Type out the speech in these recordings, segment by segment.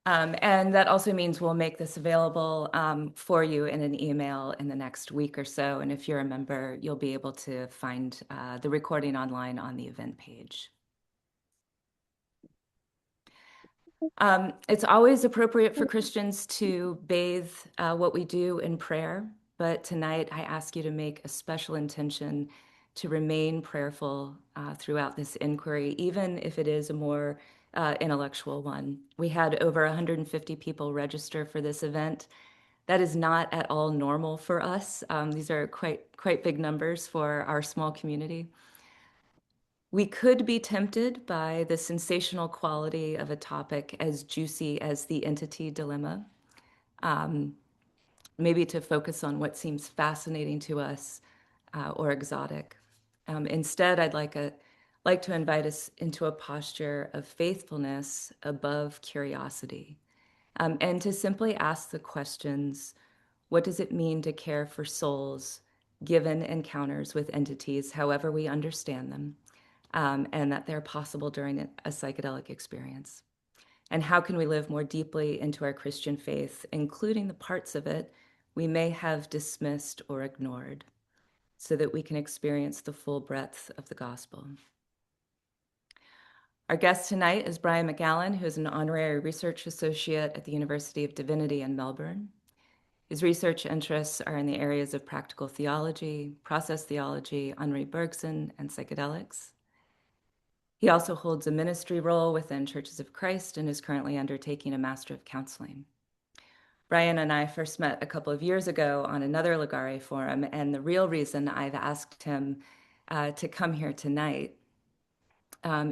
And that also means we'll make this available for you in an email in the next week or so. And if you're a member, you'll be able to find the recording online on the event page. It's always appropriate for Christians to bathe what we do in prayer, but tonight I ask you to make a special intention to remain prayerful throughout this inquiry, even if it is a more intellectual one. We had over 150 people register for this event. That is not at all normal for us. These are quite big numbers for our small community. We could be tempted by the sensational quality of a topic as juicy as the entity dilemma, maybe to focus on what seems fascinating to us or exotic. Instead, I'd like to invite us into a posture of faithfulness above curiosity, and to simply ask the questions, what does it mean to care for souls given encounters with entities, however we understand them? And that they're possible during a psychedelic experience. And how can we live more deeply into our Christian faith, including the parts of it we may have dismissed or ignored, so that we can experience the full breadth of the gospel? Our guest tonight is Brian Macallan, who is an honorary research associate at the University of Divinity in Melbourne. His research interests are in the areas of practical theology, process theology, Henri Bergson, and psychedelics. He also holds a ministry role within Churches of Christ and is currently undertaking a Master of Counseling. Brian and I first met a couple of years ago on another Ligare forum, and the real reason I've asked him to come here tonight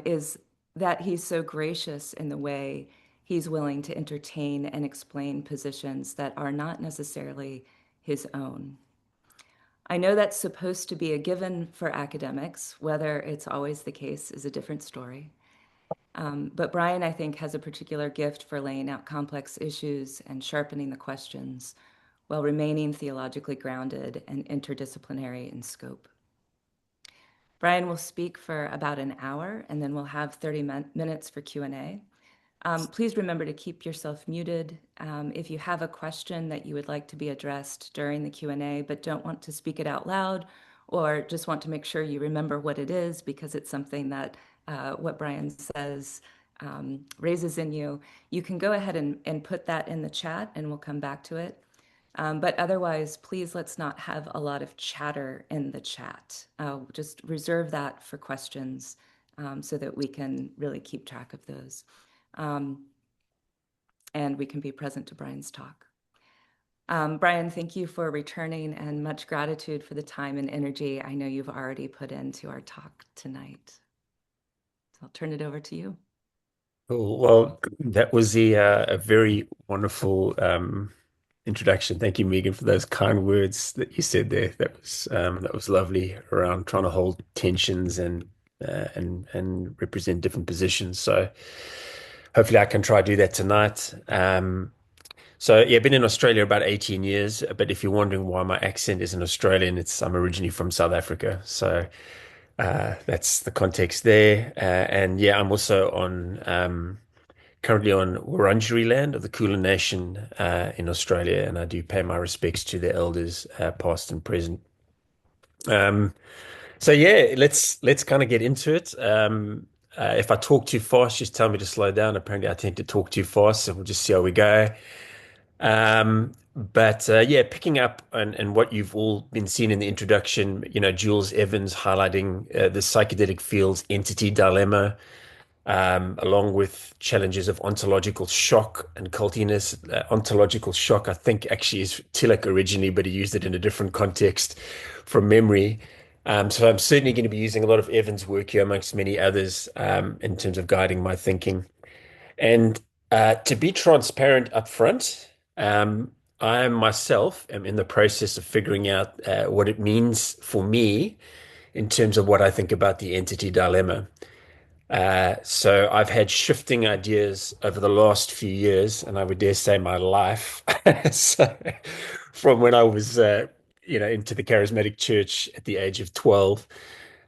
is that he's so gracious in the way he's willing to entertain and explain positions that are not necessarily his own. I know that's supposed to be a given for academics. Whether it's always the case is a different story. But Brian, I think, has a particular gift for laying out complex issues and sharpening the questions while remaining theologically grounded and interdisciplinary in scope. Brian will speak for about an hour, and then we'll have 30 minutes for Q&A. Please remember to keep yourself muted. If you have a question that you would like to be addressed during the Q&A, but don't want to speak it out loud, or just want to make sure you remember what it is because it's something that what Brian says raises in you, you can go ahead and put that in the chat and we'll come back to it. But otherwise, please let's not have a lot of chatter in the chat. Just reserve that for questions so that we can really keep track of those. And we can be present to Brian's talk. Brian, thank you for returning and much gratitude for the time and energy I know you've already put into our talk tonight. So I'll turn it over to you. Cool. Well, that was a very wonderful introduction. Thank you, Megan, for those kind words that you said there. That was lovely around trying to hold tensions and represent different positions. So hopefully I can try to do that tonight. So yeah, I've been in Australia about 18 years, but if you're wondering why my accent isn't Australian, I'm originally from South Africa. So that's the context there. And yeah, I'm also on currently on Wurundjeri land of the Kulin Nation in Australia, and I do pay my respects to the elders, past and present. Um, so yeah, let's kind of get into it. If I talk too fast, just tell me to slow down. Apparently, I tend to talk too fast, so we'll just see how we go. But yeah, picking up on what you've all been seeing in the introduction, Jules Evans highlighting the psychedelic field's entity dilemma, along with challenges of ontological shock and cultiness. Ontological shock, I think, actually is Tillich originally, but he used it in a different context from memory. So I'm certainly going to be using a lot of Evans' work here, amongst many others, in terms of guiding my thinking. And to be transparent up front, I myself am in the process of figuring out what it means for me in terms of what I think about the entity dilemma. So I've had shifting ideas over the last few years, and I would dare say my life. So from when I was, into the charismatic church at the age of 12,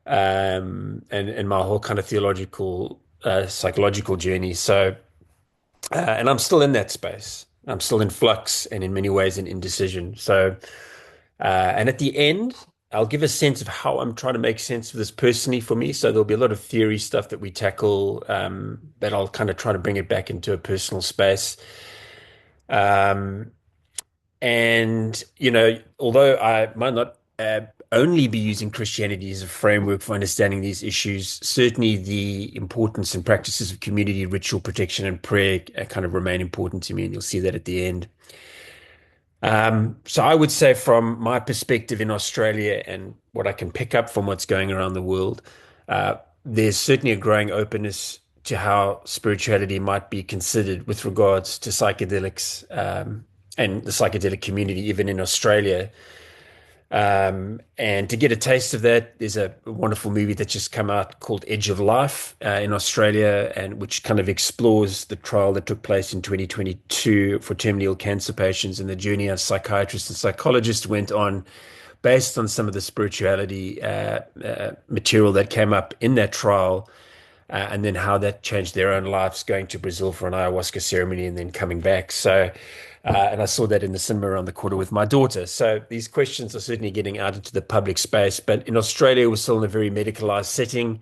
and my whole kind of theological, psychological journey. So And I'm still in that space. I'm still in flux and in many ways in indecision. And at the end, I'll give a sense of how I'm trying to make sense of this personally for me. So there'll be a lot of theory stuff that we tackle, that I'll kind of try to bring it back into a personal space. Um, and, although I might not only be using Christianity as a framework for understanding these issues, certainly the importance and practices of community, ritual, protection, and prayer kind of remain important to me. And you'll see that at the end. So I would say from my perspective in Australia and what I can pick up from what's going around the world, uh, there's certainly a growing openness to how spirituality might be considered with regards to psychedelics, and the psychedelic community, even in Australia. And to get a taste of that, there's a wonderful movie that's just come out called Edge of Life in Australia, and which kind of explores the trial that took place in 2022 for terminally ill cancer patients, and the journey a psychiatrist and psychologist went on based on some of the spirituality material that came up in that trial, and then how that changed their own lives, going to Brazil for an ayahuasca ceremony and then coming back. And I saw that in the cinema around the corner with my daughter. So these questions are certainly getting out into the public space. But in Australia, we're still in a very medicalized setting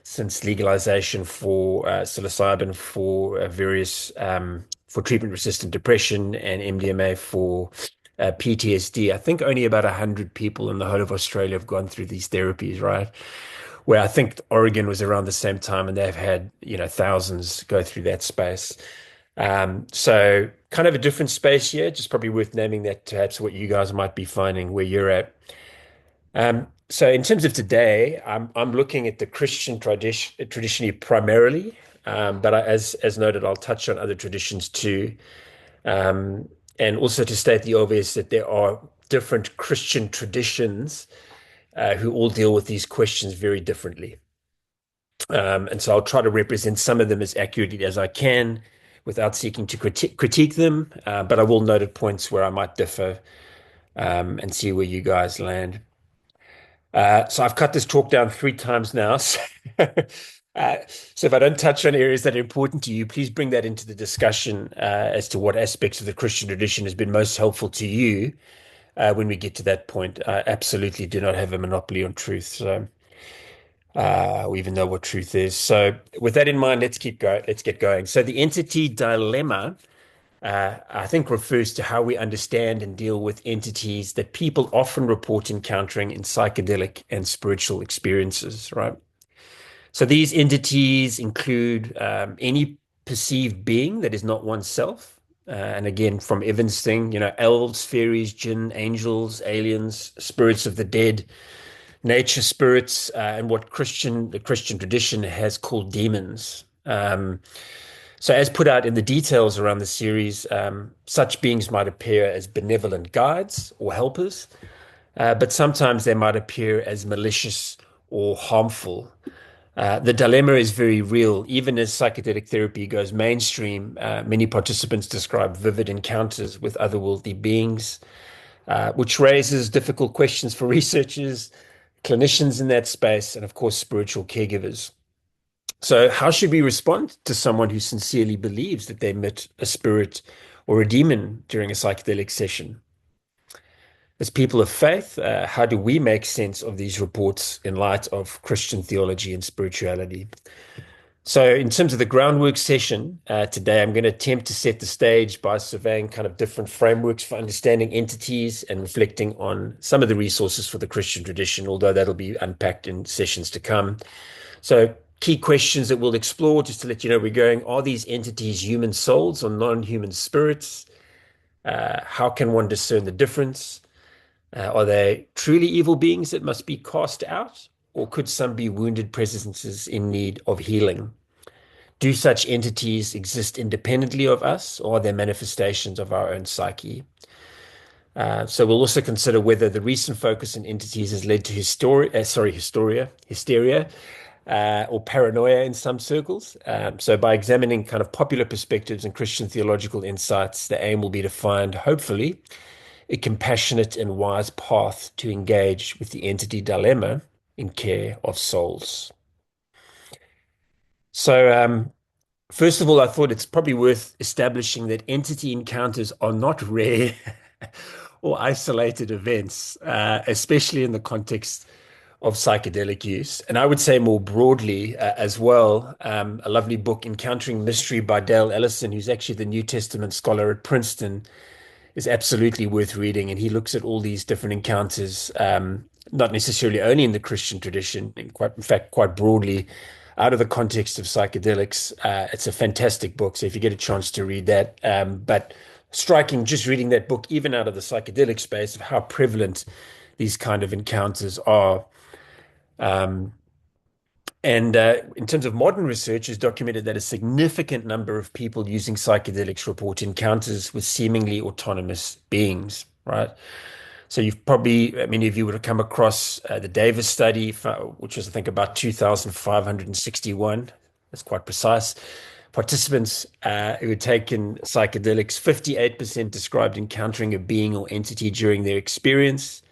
since legalization for psilocybin for various for treatment-resistant depression and MDMA for PTSD. I think only about 100 people in the whole of Australia have gone through these therapies, right? Where I think Oregon was around the same time, and they've had, thousands go through that space. So kind of a different space here, just probably worth naming that perhaps what you guys might be finding where you're at. So in terms of today, I'm looking at the Christian tradition traditionally primarily, but as noted, I'll touch on other traditions too, and also to state the obvious that there are different Christian traditions who all deal with these questions very differently. And so I'll try to represent some of them as accurately as I can without seeking to critique them, but I will note at points where I might differ, and see where you guys land. So I've cut this talk down 3 times now. So if I don't touch on areas that are important to you, please bring that into the discussion as to what aspects of the Christian tradition has been most helpful to you when we get to that point. I absolutely do not have a monopoly on truth. So we even know what truth is. So, with that in mind, let's keep going. Let's get going. So, the entity dilemma, I think, refers to how we understand and deal with entities that people often report encountering in psychedelic and spiritual experiences, right? So, these entities include any perceived being that is not oneself. And again, from Evan's thing, elves, fairies, jinn, angels, aliens, spirits of the dead, nature spirits, and what the Christian tradition has called demons. So, as put out in the details around the series, such beings might appear as benevolent guides or helpers, but sometimes they might appear as malicious or harmful. The dilemma is very real. Even as psychedelic therapy goes mainstream, many participants describe vivid encounters with otherworldly beings, which raises difficult questions for researchers, clinicians in that space, and of course, spiritual caregivers. So, how should we respond to someone who sincerely believes that they met a spirit or a demon during a psychedelic session? As people of faith, how do we make sense of these reports in light of Christian theology and spirituality? So, in terms of the groundwork session today, I'm going to attempt to set the stage by surveying kind of different frameworks for understanding entities and reflecting on some of the resources for the Christian tradition, although that'll be unpacked in sessions to come. So, key questions that we'll explore, just to let you know we're going: are these entities human souls or non-human spirits? How can one discern the difference? Are they truly evil beings that must be cast out? Or could some be wounded presences in need of healing? Do such entities exist independently of us, or are they manifestations of our own psyche? So we'll also consider whether the recent focus on entities has led to hysteria, or paranoia in some circles. So by examining kind of popular perspectives and Christian theological insights, the aim will be to find, hopefully, a compassionate and wise path to engage with the entity dilemma in care of souls. So, First of all, I thought it's probably worth establishing that entity encounters are not rare or isolated events, especially in the context of psychedelic use. And I would say more broadly as well, a lovely book, Encountering Mystery by Dale Ellison, who's actually the New Testament scholar at Princeton, is absolutely worth reading. And he looks at all these different encounters, not necessarily only in the Christian tradition, in fact, quite broadly out of the context of psychedelics. It's a fantastic book. So if you get a chance to read that, but striking just reading that book, even out of the psychedelic space, of how prevalent these kind of encounters are. Um, and in terms of modern research, has documented that a significant number of people using psychedelics report encounters with seemingly autonomous beings, right? So you've probably, I mean, if you would have come across the Davis study, which was, I think, about 2,561, that's quite precise. Participants who had taken psychedelics, 58% described encountering a being or entity during their experience.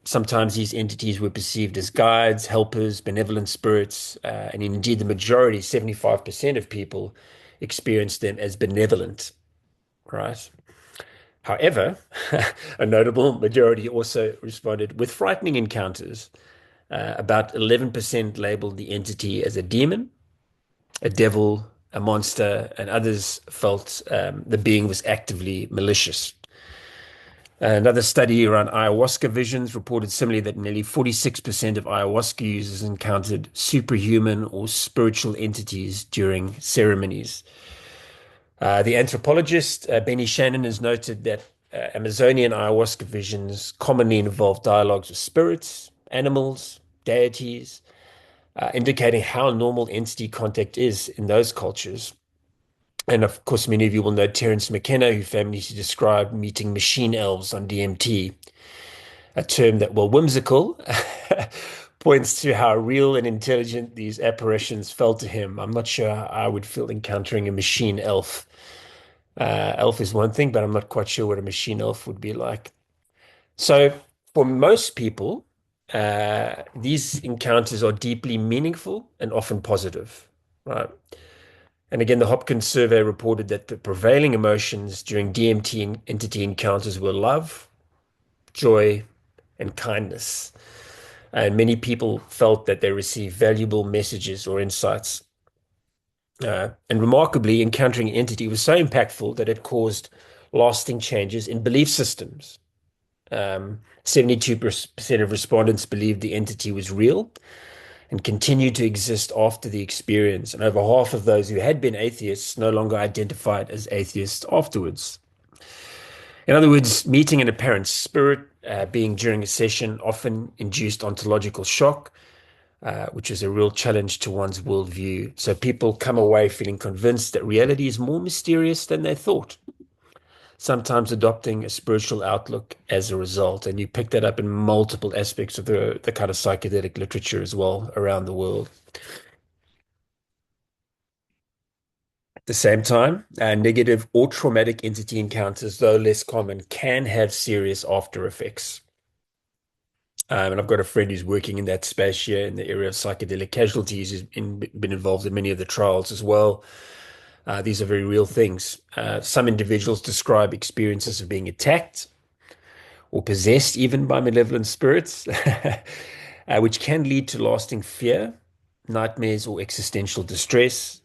Sometimes these entities were perceived as guides, helpers, benevolent spirits, and indeed the majority, 75% of people, experienced them as benevolent, right? However, a notable majority also responded with frightening encounters. About 11% labeled the entity as a demon, a devil, a monster, and others felt the being was actively malicious. Another study around ayahuasca visions reported similarly that nearly 46% of ayahuasca users encountered superhuman or spiritual entities during ceremonies. The anthropologist Benny Shannon has noted that Amazonian ayahuasca visions commonly involve dialogues with spirits, animals, deities, indicating how normal entity contact is in those cultures. And of course, many of you will know Terence McKenna, who famously described meeting machine elves on DMT, a term that, while whimsical, points to how real and intelligent these apparitions felt to him. I'm not sure how I would feel encountering a machine elf. Elf is one thing, but I'm not quite sure what a machine elf would be like. So, for most people, these encounters are deeply meaningful and often positive, right? And again, the Hopkins survey reported that the prevailing emotions during DMT entity encounters were love, joy, and kindness. And many people felt that they received valuable messages or insights. And remarkably, encountering an entity was so impactful that it caused lasting changes in belief systems. 72% of respondents believed the entity was real and continued to exist after the experience. And over half of those who had been atheists no longer identified as atheists afterwards. In other words, meeting an apparent spirit being during a session often induced ontological shock, which is a real challenge to one's worldview. So people come away feeling convinced that reality is more mysterious than they thought, sometimes adopting a spiritual outlook as a result. And you pick that up in multiple aspects of the kind of psychedelic literature as well around the world. At the same time, negative or traumatic entity encounters, though less common, can have serious after effects. And I've got a friend who's working in that space here in the area of psychedelic casualties, been involved in many of the trials as well. These are very real things. Some individuals describe experiences of being attacked or possessed even by malevolent spirits, which can lead to lasting fear, nightmares, or existential distress.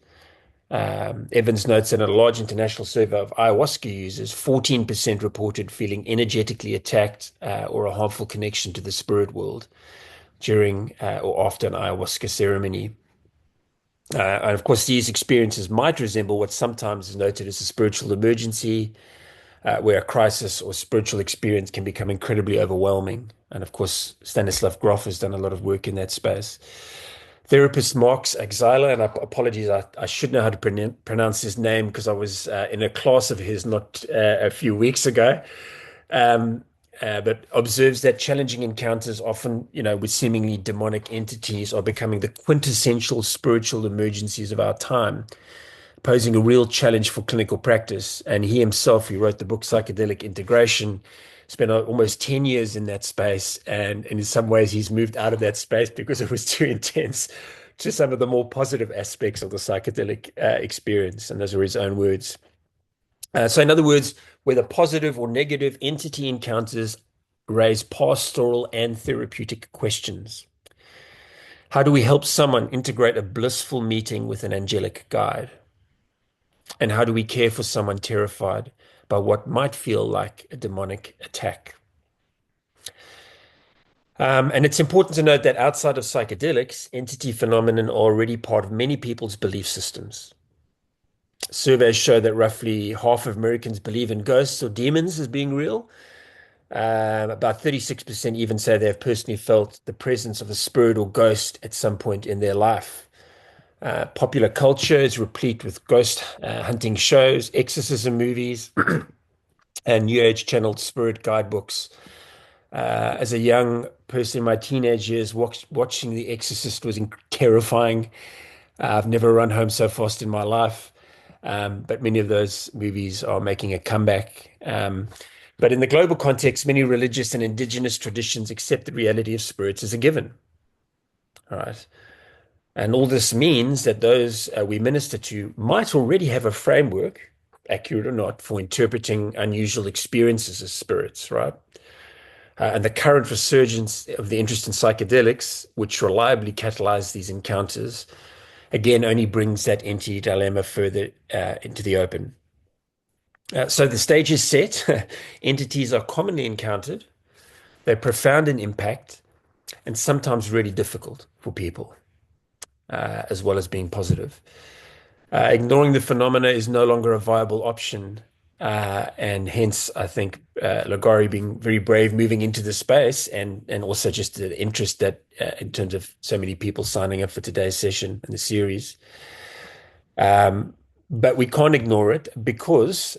Evans notes that in a large international survey of ayahuasca users, 14% reported feeling energetically attacked or a harmful connection to the spirit world during or after an ayahuasca ceremony. And of course, these experiences might resemble what sometimes is noted as a spiritual emergency, where a crisis or spiritual experience can become incredibly overwhelming. And of course, Stanislav Grof has done a lot of work in that space. Therapist Marks Axila, and apologies, I should know how to pronounce his name because I was in a class of his not a few weeks ago. Um, but observes that challenging encounters, often, with seemingly demonic entities, are becoming the quintessential spiritual emergencies of our time, posing a real challenge for clinical practice. And he himself, who wrote the book Psychedelic Integration, spent almost 10 years in that space. And in some ways, he's moved out of that space because it was too intense to some of the more positive aspects of the psychedelic experience, and those are his own words. So, in other words, whether positive or negative entity encounters raise pastoral and therapeutic questions. How do we help someone integrate a blissful meeting with an angelic guide? And how do we care for someone terrified by what might feel like a demonic attack? And it's important to note that outside of psychedelics, entity phenomenon are already part of many people's belief systems. Surveys show that roughly half of Americans believe in ghosts or demons as being real. About 36% even say they have personally felt the presence of a spirit or ghost at some point in their life. Popular culture is replete with ghost hunting shows, exorcism movies, and New Age channeled spirit guidebooks. As a young person in my teenage years, watching The Exorcist was terrifying. I've never run home so fast in my life. But many of those movies are making a comeback. But in the global context, many religious and indigenous traditions accept the reality of spirits as a given. All right. And all this means that those we minister to might already have a framework, accurate or not, for interpreting unusual experiences as spirits, right? And the current resurgence of the interest in psychedelics, which reliably catalyze these encounters, again, only brings that entity dilemma further into the open. So the stage is set. Entities are commonly encountered. They're profound in impact and sometimes really difficult for people, as well as being positive. Ignoring the phenomena is no longer a viable option. And hence, I think Lagari being very brave moving into the space and also just the interest that in terms of so many people signing up for today's session and the series. But we can't ignore it because,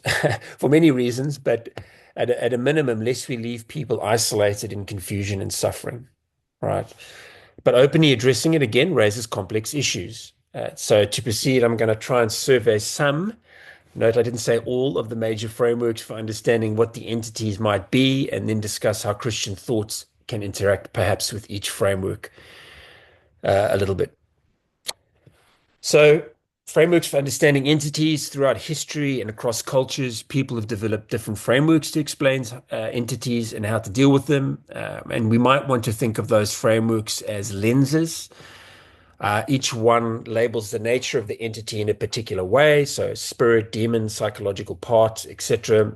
for many reasons, but at a minimum, lest we leave people isolated in confusion and suffering, right? But openly addressing it again raises complex issues. So to proceed, I'm going to try and survey some. Note I didn't say all of the major frameworks for understanding what the entities might be, and then discuss how Christian thoughts can interact perhaps with each framework a little bit. So, frameworks for understanding entities throughout history and across cultures, people have developed different frameworks to explain entities and how to deal with them. And we might want to think of those frameworks as lenses. Each one labels the nature of the entity in a particular way, so spirit, demon, psychological part, etc.,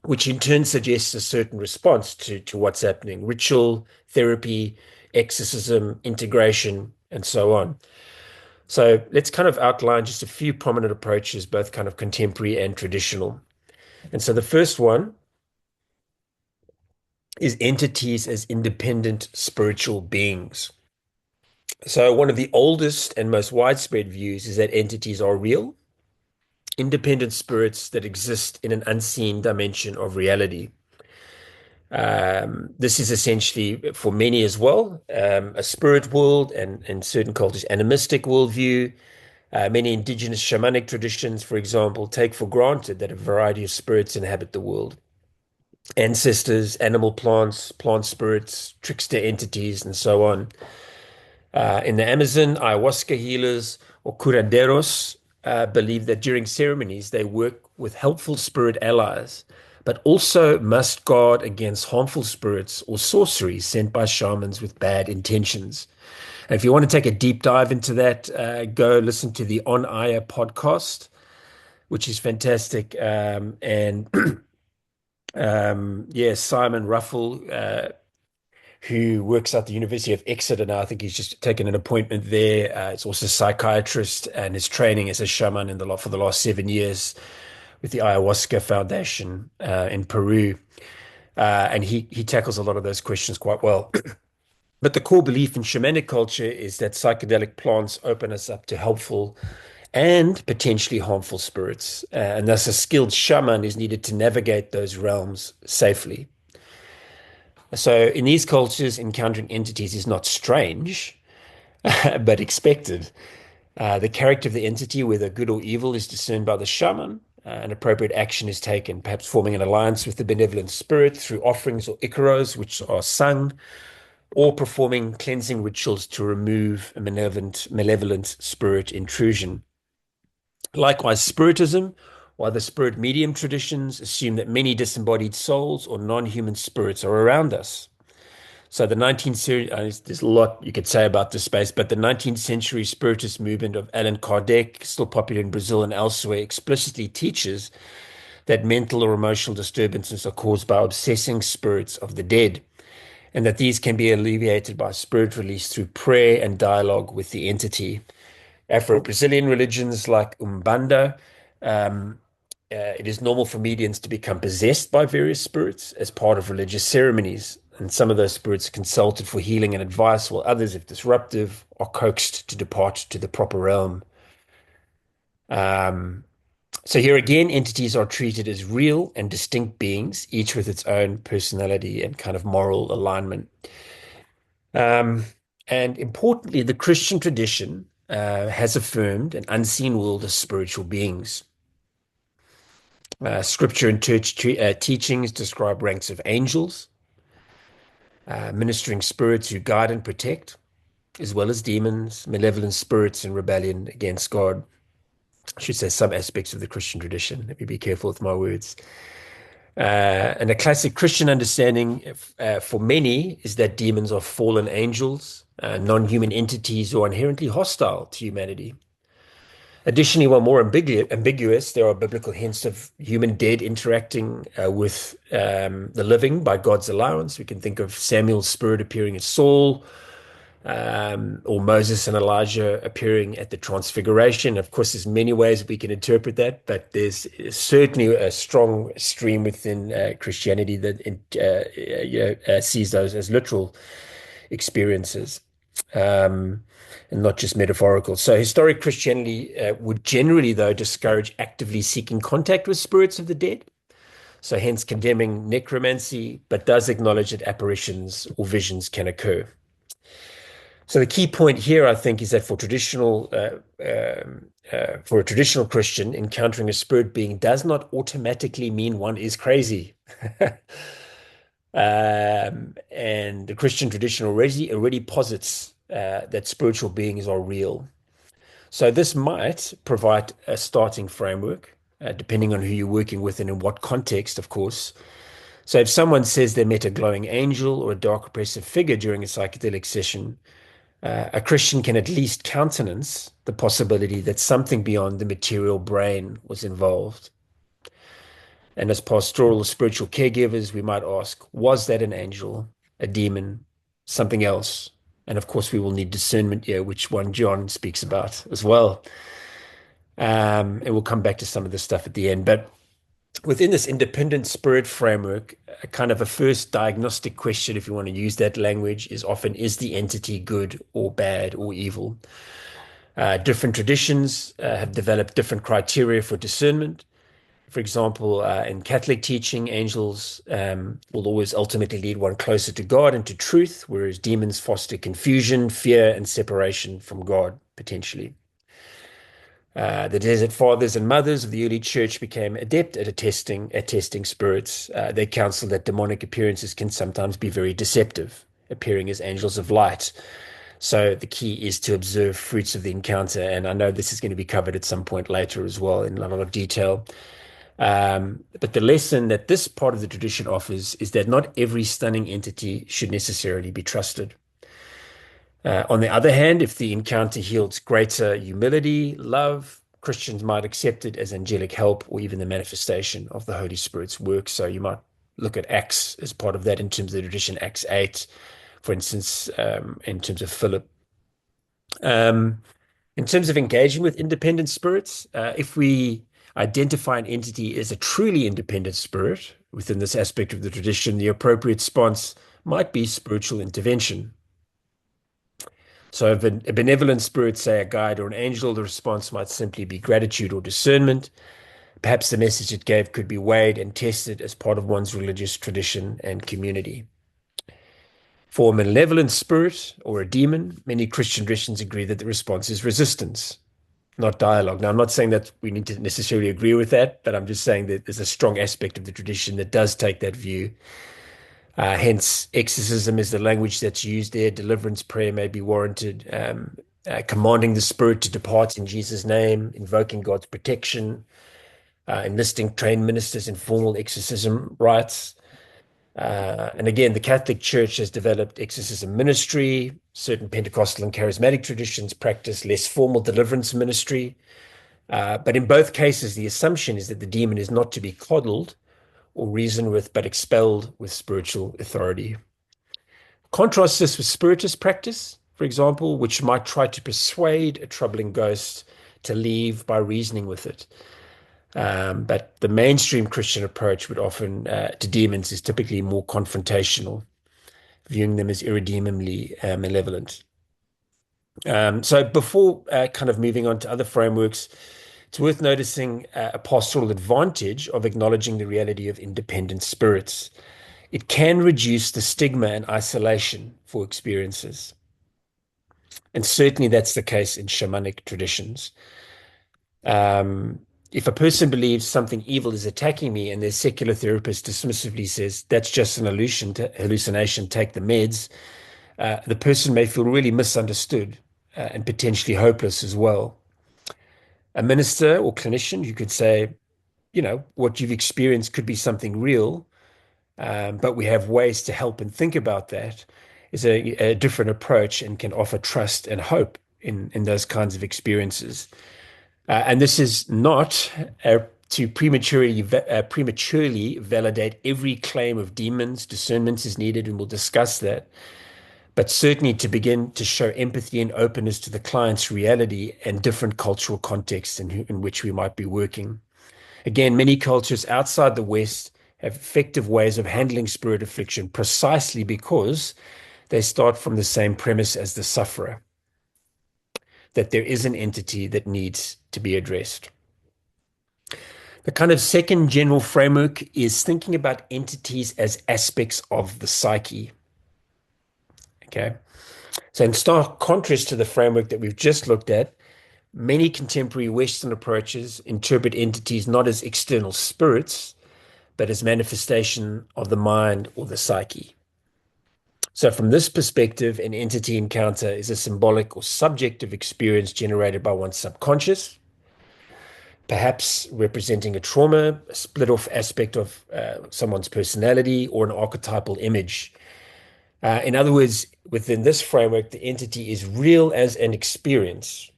which in turn suggests a certain response to what's happening: ritual, therapy, exorcism, integration, and so on. So let's kind of outline just a few prominent approaches, both kind of contemporary and traditional. And so the first one is entities as independent spiritual beings. So one of the oldest and most widespread views is that entities are real, independent spirits that exist in an unseen dimension of reality. This is essentially, for many as well, a spirit world and in certain cultures, animistic worldview. Many indigenous shamanic traditions, for example, take for granted that a variety of spirits inhabit the world. Ancestors, animal plants, plant spirits, trickster entities, and so on. In the Amazon, ayahuasca healers or curanderos believe that during ceremonies they work with helpful spirit allies, but also must guard against harmful spirits or sorcery sent by shamans with bad intentions. And if you want to take a deep dive into that, go listen to the On Aya podcast, which is fantastic. And yeah, Simon Ruffle, who works at the University of Exeter now. I think he's just taken an appointment there. He's also a psychiatrist and is training as a shaman for the last 7 years with the Ayahuasca Foundation in Peru. And he tackles a lot of those questions quite well. But the core belief in shamanic culture is that psychedelic plants open us up to helpful and potentially harmful spirits. And thus, a skilled shaman is needed to navigate those realms safely. So, in these cultures, encountering entities is not strange, but expected. The character of the entity, whether good or evil, is discerned by the shaman. An appropriate action is taken, perhaps forming an alliance with the benevolent spirit through offerings or icaros, which are sung, or performing cleansing rituals to remove a malevolent spirit intrusion. Likewise, Spiritism or the spirit medium traditions assume that many disembodied souls or non-human spirits are around us. So the 19th century, there's a lot you could say about this space, but the 19th century Spiritist movement of Allan Kardec, still popular in Brazil and elsewhere, explicitly teaches that mental or emotional disturbances are caused by obsessing spirits of the dead, and that these can be alleviated by spirit release through prayer and dialogue with the entity. Afro-Brazilian religions like Umbanda, um, it is normal for mediums to become possessed by various spirits as part of religious ceremonies. And some of those spirits are consulted for healing and advice, while others, if disruptive, are coaxed to depart to the proper realm. Um, so here again, entities are treated as real and distinct beings, each with its own personality and kind of moral alignment. Um, and importantly, the Christian tradition has affirmed an unseen world of spiritual beings. Scripture and church teachings describe ranks of angels, ministering spirits who guide and protect, as well as demons, malevolent spirits in rebellion against God. I should say some aspects of the Christian tradition. Let me be careful with my words. And a classic Christian understanding for many is that demons are fallen angels, non-human entities who are inherently hostile to humanity. Additionally, while more ambiguous, there are biblical hints of human dead interacting with the living by God's allowance. We can think of Samuel's spirit appearing as Saul, or Moses and Elijah appearing at the Transfiguration. Of course, there's many ways we can interpret that, but there's certainly a strong stream within Christianity that sees those as literal experiences. And not just metaphorical. So historic Christianity would generally, though, discourage actively seeking contact with spirits of the dead. So hence condemning necromancy, but does acknowledge that apparitions or visions can occur. So the key point here, I think, is that for a traditional Christian, encountering a spirit being does not automatically mean one is crazy. And the Christian tradition already posits that spiritual beings are real. So this might provide a starting framework, depending on who you're working with and in what context, of course. So if someone says they met a glowing angel or a dark oppressive figure during a psychedelic session, a Christian can at least countenance the possibility that something beyond the material brain was involved. And as pastoral or spiritual caregivers, we might ask, was that an angel, a demon, something else? And of course, we will need discernment here, which 1 John speaks about as well. And we'll come back to some of this stuff at the end. But within this independent spirit framework, a kind of a first diagnostic question, if you want to use that language, is often, is the entity good or bad or evil? Different traditions have developed different criteria for discernment. For example, in Catholic teaching, angels will always ultimately lead one closer to God and to truth, whereas demons foster confusion, fear, and separation from God, potentially. The desert fathers and mothers of the early church became adept at testing spirits. They counseled that demonic appearances can sometimes be very deceptive, appearing as angels of light. So the key is to observe fruits of the encounter. And I know this is going to be covered at some point later as well in a lot of detail. But the lesson that this part of the tradition offers is that not every stunning entity should necessarily be trusted. On the other hand, if the encounter yields greater humility, love, Christians might accept it as angelic help or even the manifestation of the Holy Spirit's work. So you might look at Acts as part of that in terms of the tradition, Acts 8, for instance, in terms of Philip. In terms of engaging with independent spirits, if we identify an entity as a truly independent spirit within this aspect of the tradition, the appropriate response might be spiritual intervention. So if a benevolent spirit, say a guide or an angel, the response might simply be gratitude or discernment. Perhaps the message it gave could be weighed and tested as part of one's religious tradition and community. For a malevolent spirit or a demon, many Christian traditions agree that the response is resistance, not dialogue. Now, I'm not saying that we need to necessarily agree with that, but I'm just saying that there's a strong aspect of the tradition that does take that view. Hence, exorcism is the language that's used there. Deliverance prayer may be warranted. Commanding the spirit to depart in Jesus' name, invoking God's protection, enlisting trained ministers in formal exorcism rites. And again, the Catholic Church has developed exorcism ministry. Certain Pentecostal and charismatic traditions practice less formal deliverance ministry. But in both cases, the assumption is that the demon is not to be coddled or reasoned with, but expelled with spiritual authority. Contrast this with spiritist practice, for example, which might try to persuade a troubling ghost to leave by reasoning with it. But the mainstream Christian approach would often to demons is typically more confrontational, viewing them as irredeemably malevolent. So before kind of moving on to other frameworks, it's worth noticing a pastoral advantage of acknowledging the reality of independent spirits. It can reduce the stigma and isolation for experiences. And certainly that's the case in shamanic traditions. Um, if a person believes something evil is attacking me and their secular therapist dismissively says, that's just an hallucination, take the meds, the person may feel really misunderstood and potentially hopeless as well. A minister or clinician, you could say, what you've experienced could be something real, but we have ways to help and think about that is a different approach and can offer trust and hope in those kinds of experiences. And this is not to prematurely validate every claim of demons. Discernment is needed, and we'll discuss that. But certainly to begin to show empathy and openness to the client's reality and different cultural contexts in which we might be working. Again, many cultures outside the West have effective ways of handling spirit affliction precisely because they start from the same premise as the sufferer, that there is an entity that needs to be addressed. The kind of second general framework is thinking about entities as aspects of the psyche. Okay. So in stark contrast to the framework that we've just looked at, many contemporary Western approaches interpret entities not as external spirits, but as manifestation of the mind or the psyche. So from this perspective, an entity encounter is a symbolic or subjective experience generated by one's subconscious, perhaps representing a trauma, a split-off aspect of someone's personality, or an archetypal image. In other words, within this framework, the entity is real as an experience,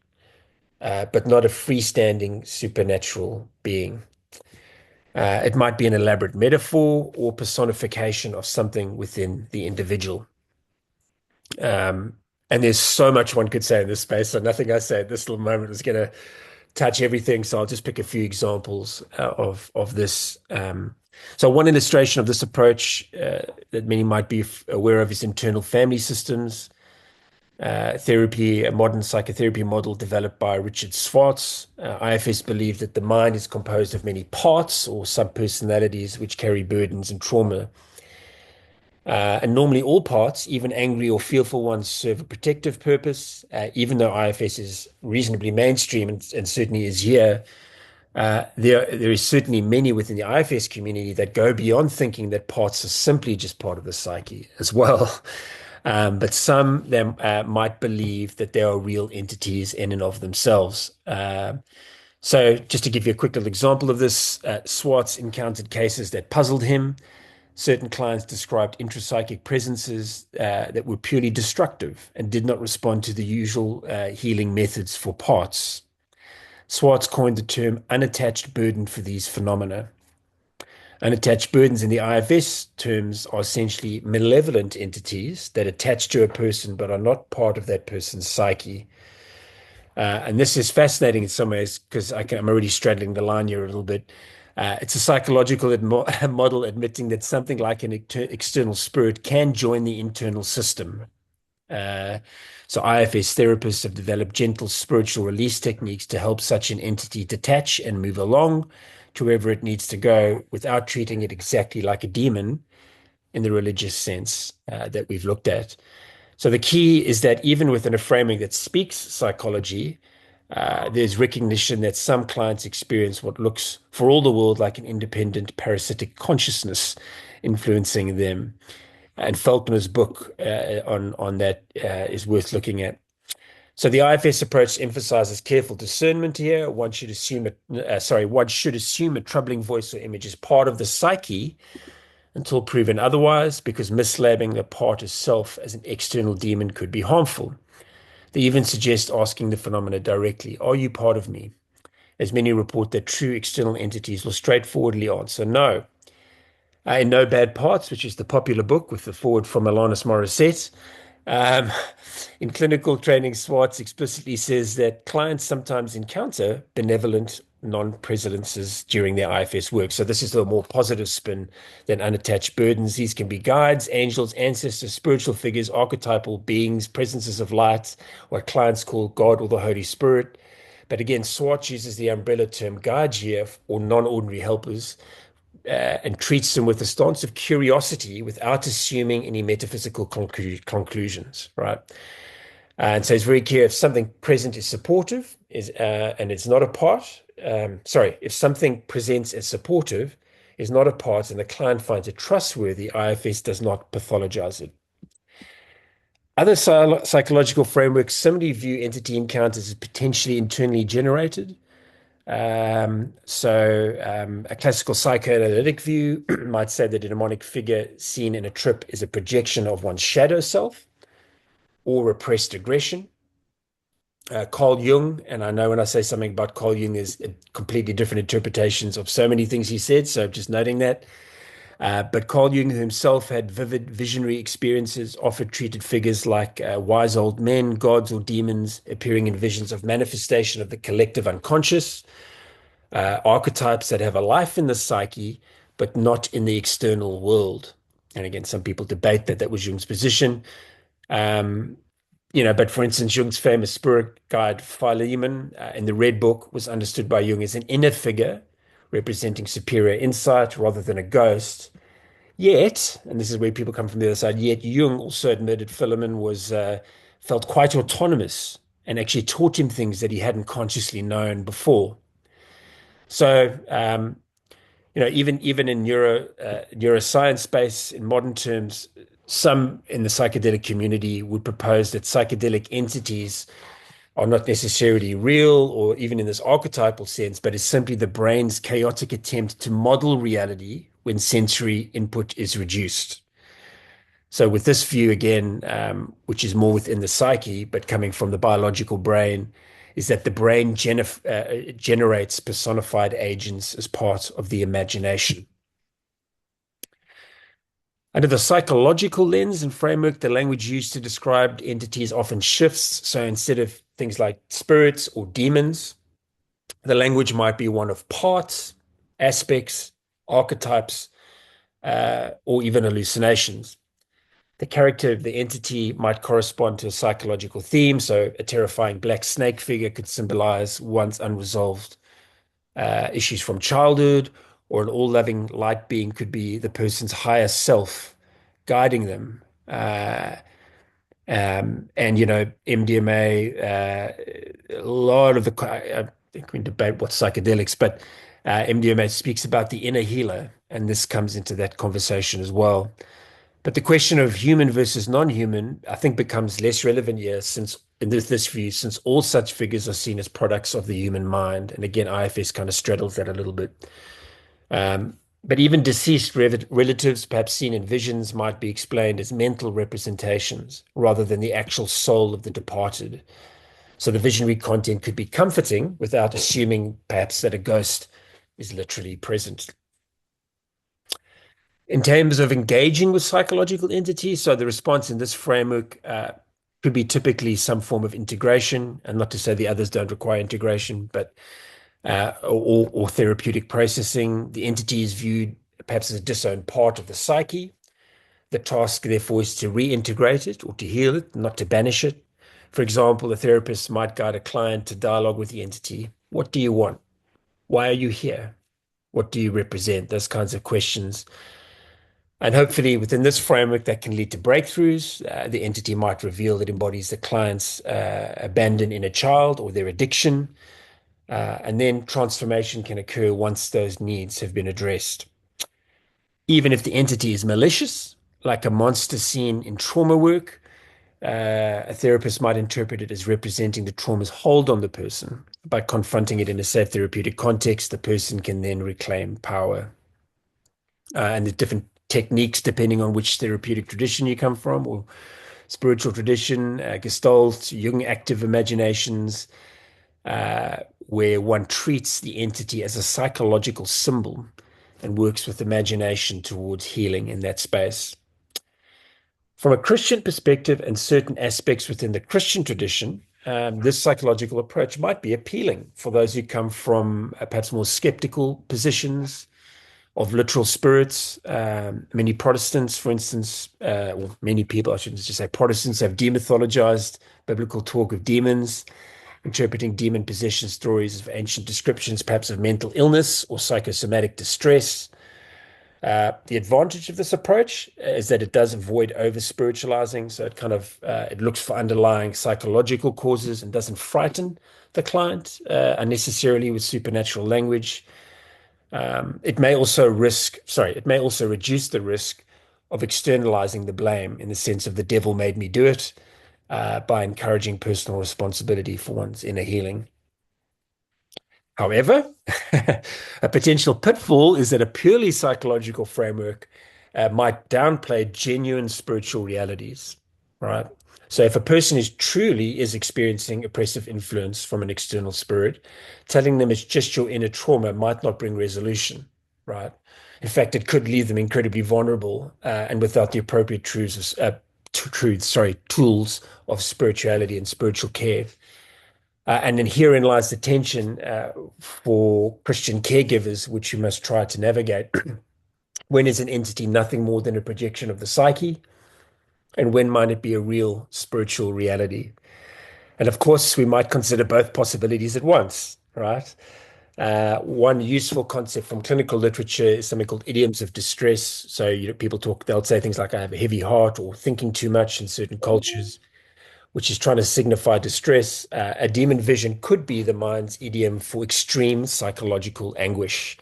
but not a freestanding supernatural being. It might be an elaborate metaphor or personification of something within the individual. And there's so much one could say in this space, so nothing I say at this little moment is going to touch everything. So I'll just pick a few examples of this. So one illustration of this approach that many might be aware of is internal family systems therapy, a modern psychotherapy model developed by Richard Schwartz. IFS believed that the mind is composed of many parts or subpersonalities which carry burdens and trauma. And normally all parts, even angry or fearful ones, serve a protective purpose. Even though IFS is reasonably mainstream and certainly is here, there is certainly many within the IFS community that go beyond thinking that parts are simply just part of the psyche as well. But some them might believe that they are real entities in and of themselves. So just to give you a quick little example of this, Swartz encountered cases that puzzled him. Certain clients described intrapsychic presences that were purely destructive and did not respond to the usual healing methods for parts. Swartz coined the term unattached burden for these phenomena. Unattached burdens in the IFS terms are essentially malevolent entities that attach to a person but are not part of that person's psyche. And this is fascinating in some ways because I'm already straddling the line here a little bit. It's a psychological model admitting that something like an external spirit can join the internal system. So IFS therapists have developed gentle spiritual release techniques to help such an entity detach and move along to wherever it needs to go without treating it exactly like a demon in the religious sense that we've looked at. So the key is that even within a framing that speaks psychology, there's recognition that some clients experience what looks for all the world like an independent parasitic consciousness influencing them. And Faulkner's book on that is worth looking at. So the IFS approach emphasizes careful discernment here. One should assume a troubling voice or image is part of the psyche until proven otherwise, because mislabeling the part as self as an external demon could be harmful. They even suggest asking the phenomena directly, "Are you part of me?" As many report that true external entities will straightforwardly answer no. In No Bad Parts, which is the popular book with the foreword from Alanis Morissette, um, in clinical training, Swartz explicitly says that clients sometimes encounter benevolent non-presences during their IFS work. So this is a more positive spin than unattached burdens. These can be guides, angels, ancestors, spiritual figures, archetypal beings, presences of light, what clients call God or the Holy Spirit. But again, Swartz uses the umbrella term guide here, or non-ordinary helpers, and treats them with a stance of curiosity without assuming any metaphysical conclusions, right? And so it's very clear if something present is supportive and it's not a part. If something presents as supportive is not a part and the client finds it trustworthy, IFS does not pathologize it. Other psychological frameworks similarly view entity encounters as potentially internally generated. A classical psychoanalytic view might say that a demonic figure seen in a trip is a projection of one's shadow self or repressed aggression. Carl Jung, and I know when I say something about Carl Jung, there's completely different interpretations of so many things he said, so just noting that. But Carl Jung himself had vivid visionary experiences, often treated figures like wise old men, gods, or demons appearing in visions of manifestation of the collective unconscious, archetypes that have a life in the psyche, but not in the external world. And again, some people debate that that was Jung's position. Um, but for instance, Jung's famous spirit guide Philemon in the Red Book was understood by Jung as an inner figure representing superior insight rather than a ghost. Yet, and this is where people come from the other side, yet Jung also admitted Philemon was felt quite autonomous and actually taught him things that he hadn't consciously known before. So, even in neuroscience space, in modern terms, some in the psychedelic community would propose that psychedelic entities are not necessarily real or even in this archetypal sense, but is simply the brain's chaotic attempt to model reality when sensory input is reduced. So, with this view again, which is more within the psyche, but coming from the biological brain, is that the brain generates personified agents as part of the imagination. Under the psychological lens and framework, the language used to describe entities often shifts. So instead of things like spirits or demons, the language might be one of parts, aspects, archetypes, or even hallucinations. The character of the entity might correspond to a psychological theme. So a terrifying black snake figure could symbolize one's unresolved issues from childhood, or an all-loving light being could be the person's higher self guiding them. MDMA, a lot of I think we can debate what's psychedelics, but MDMA speaks about the inner healer, and this comes into that conversation as well. But the question of human versus non-human, I think, becomes less relevant here since in this view, since all such figures are seen as products of the human mind. And again, IFS kind of straddles that a little bit. But even deceased relatives, perhaps seen in visions, might be explained as mental representations rather than the actual soul of the departed. So the visionary content could be comforting without assuming perhaps that a ghost is literally present. In terms of engaging with psychological entities, so the response in this framework could be typically some form of integration, and not to say the others don't require integration, but or therapeutic processing. The entity is viewed perhaps as a disowned part of the psyche. The task, therefore, is to reintegrate it or to heal it, not to banish it. For example, a therapist might guide a client to dialogue with the entity. What do you want? Why are you here? What do you represent? Those kinds of questions. And hopefully, within this framework, that can lead to breakthroughs. The entity might reveal that embodies the client's abandoned inner child or their addiction. And then transformation can occur once those needs have been addressed. Even if the entity is malicious, like a monster scene in trauma work. A therapist might interpret it as representing the trauma's hold on the person. By confronting it in a safe therapeutic context, the person can then reclaim power. And the different techniques depending on which therapeutic tradition you come from or spiritual tradition, Gestalt, Jung active imaginations, where one treats the entity as a psychological symbol and works with imagination towards healing in that space. From a Christian perspective and certain aspects within the Christian tradition, this psychological approach might be appealing for those who come from perhaps more skeptical positions of literal spirits. Many Protestants, for instance, or many people, I shouldn't just say Protestants, have demythologized biblical talk of demons, interpreting demon possession stories of ancient descriptions, perhaps of mental illness or psychosomatic distress. The advantage of this approach is that it does avoid over spiritualizing. So it kind of it looks for underlying psychological causes and doesn't frighten the client unnecessarily with supernatural language. It may also reduce the risk of externalizing the blame in the sense of the devil made me do it by encouraging personal responsibility for one's inner healing. However, a potential pitfall is that a purely psychological framework might downplay genuine spiritual realities, right? So if a person is experiencing oppressive influence from an external spirit, telling them it's just your inner trauma might not bring resolution, right? In fact, it could leave them incredibly vulnerable and without the appropriate tools of spirituality and spiritual care. And then herein lies the tension for Christian caregivers, which you must try to navigate. When is an entity nothing more than a projection of the psyche? And when might it be a real spiritual reality? And of course, we might consider both possibilities at once, right? One useful concept from clinical literature is something called idioms of distress. So, people talk, they'll say things like, I have a heavy heart or thinking too much in certain cultures, which is trying to signify distress. A demon vision could be the mind's idiom for extreme psychological anguish.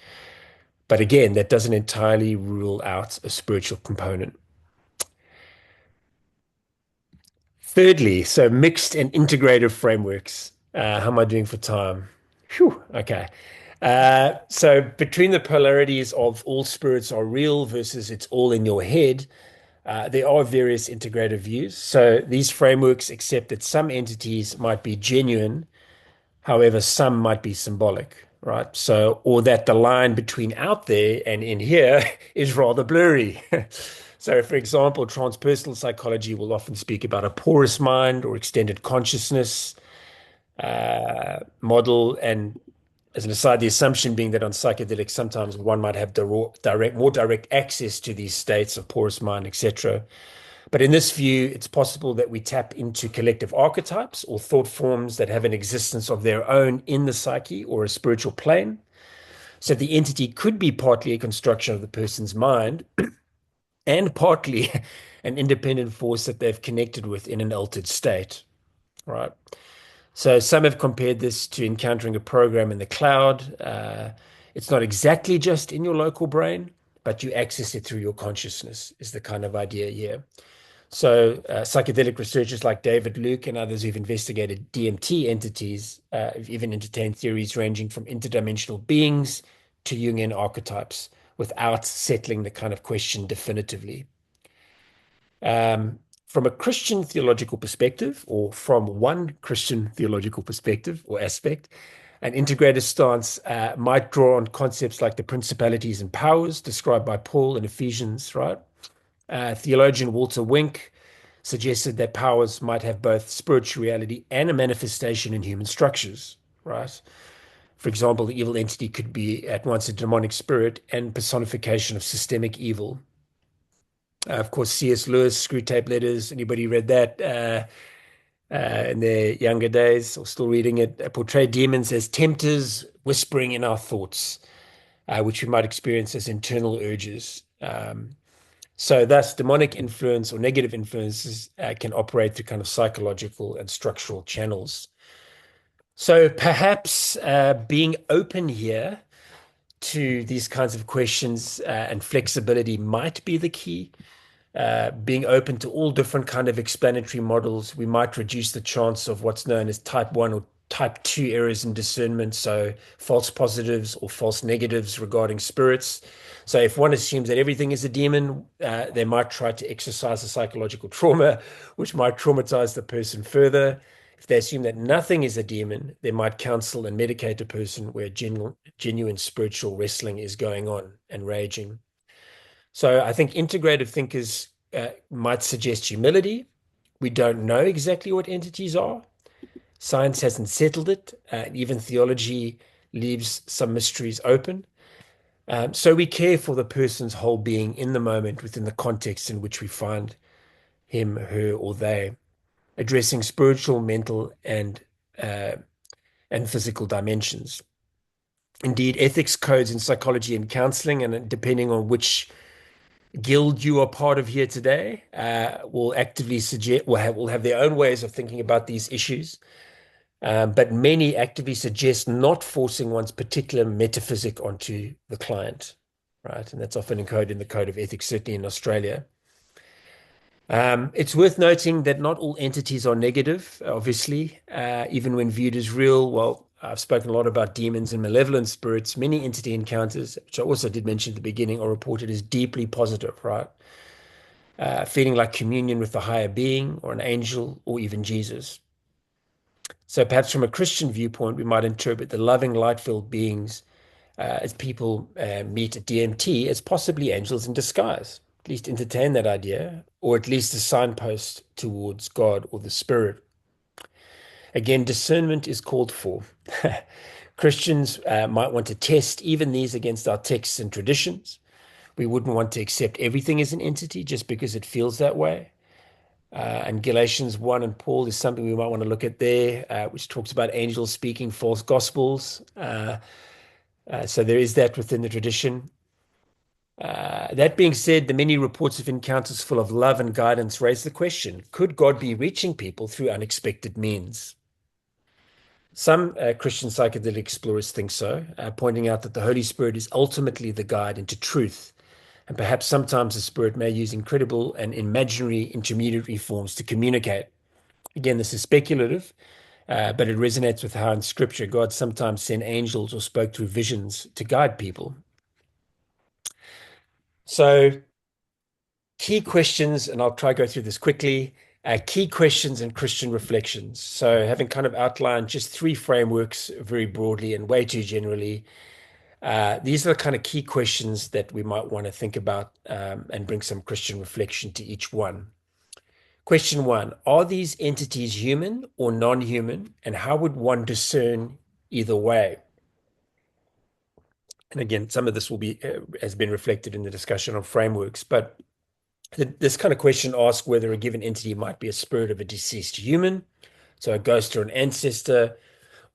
But again, that doesn't entirely rule out a spiritual component. Thirdly, so mixed and integrative frameworks. How am I doing for time? Phew, okay. So between the polarities of all spirits are real versus it's all in your head, there are various integrative views. So these frameworks accept that some entities might be genuine. However, some might be symbolic, right? So, or that the line between out there and in here is rather blurry. So, for example, transpersonal psychology will often speak about a porous mind or extended consciousness model. And as an aside, the assumption being that on psychedelics, sometimes one might have more direct access to these states of porous mind, etc. But in this view, it's possible that we tap into collective archetypes or thought forms that have an existence of their own in the psyche or a spiritual plane. So the entity could be partly a construction of the person's mind and partly an independent force that they've connected with in an altered state, right? So some have compared this to encountering a program in the cloud. It's not exactly just in your local brain, but you access it through your consciousness, is the kind of idea here. So, psychedelic researchers like David Luke and others who've investigated DMT entities have even entertained theories ranging from interdimensional beings to Jungian archetypes without settling the kind of question definitively. From a Christian theological perspective, or from one Christian theological perspective or aspect, an integrated stance might draw on concepts like the principalities and powers described by Paul in Ephesians, right? Theologian Walter Wink suggested that powers might have both spiritual reality and a manifestation in human structures, right? For example, the evil entity could be at once a demonic spirit and personification of systemic evil. Of course, C.S. Lewis, Screw Tape Letters, anybody read that in their younger days or still reading it, portrayed demons as tempters whispering in our thoughts, which we might experience as internal urges. So thus, demonic influence or negative influences can operate through kind of psychological and structural channels. So perhaps being open here to these kinds of questions and flexibility might be the key. being open to all different kind of explanatory models. We might reduce the chance of what's known as type 1 or type 2 errors in discernment, so false positives or false negatives regarding spirits. So if one assumes that everything is a demon, they might try to exercise a psychological trauma, which might traumatize the person further. If they assume that nothing is a demon, they might counsel and medicate a person where genuine spiritual wrestling is going on and raging. So I think integrative thinkers might suggest humility. We don't know exactly what entities are. Science hasn't settled it. Even theology leaves some mysteries open. So we care for the person's whole being in the moment within the context in which we find him, her, or they, addressing spiritual, mental, uh, and physical dimensions. Indeed, ethics codes in psychology and counseling, and depending on which guild you are part of here today, will actively suggest will have their own ways of thinking about these issues. But many actively suggest not forcing one's particular metaphysic onto the client, right? And that's often encoded in the code of ethics, certainly in Australia. It's worth noting that not all entities are negative, obviously, even when viewed as real. Well, I've spoken a lot about demons and malevolent spirits. Many entity encounters, which I also did mention at the beginning, are reported as deeply positive, right? Feeling like communion with the higher being or an angel or even Jesus. So perhaps from a Christian viewpoint, we might interpret the loving, light-filled beings as people meet at DMT as possibly angels in disguise. At least entertain that idea, or at least a signpost towards God or the Spirit. Again, discernment is called for. Christians might want to test even these against our texts and traditions. We wouldn't want to accept everything as an entity just because it feels that way. And Galatians 1 and Paul is something we might want to look at there, which talks about angels speaking false gospels. So there is that within the tradition. That being said, the many reports of encounters full of love and guidance raise the question, could God be reaching people through unexpected means? Some Christian psychedelic explorers think so, pointing out that the Holy Spirit is ultimately the guide into truth, and perhaps sometimes the Spirit may use incredible and imaginary intermediary forms to communicate. Again, this is speculative, but it resonates with how in Scripture God sometimes sent angels or spoke through visions to guide people. So, key questions, and I'll try to go through this quickly. Key questions and Christian reflections. So, having kind of outlined just three frameworks very broadly and way too generally, these are the kind of key questions that we might want to think about and bring some Christian reflection to each one. Question one, are these entities human or non-human, and how would one discern either way? And again, some of this will be has been reflected in the discussion of frameworks, but this kind of question asks whether a given entity might be a spirit of a deceased human, so a ghost or an ancestor,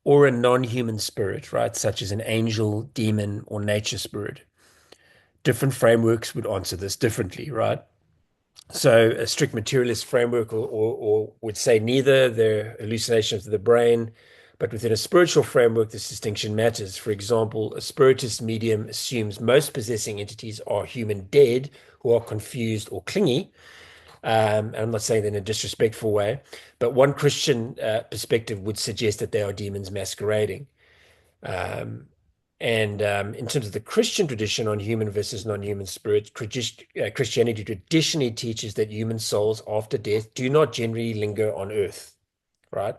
or a non-human spirit, right, such as an angel, demon, or nature spirit. Different frameworks would answer this differently, right? So a strict materialist framework or would say neither, they're hallucinations of the brain. But within a spiritual framework, this distinction matters. For example, a spiritist medium assumes most possessing entities are human dead who are confused or clingy. And I'm not saying that in a disrespectful way, but one Christian perspective would suggest that they are demons masquerading. Um, and in terms of the Christian tradition on human versus non-human spirits, Christianity traditionally teaches that human souls after death do not generally linger on earth, right?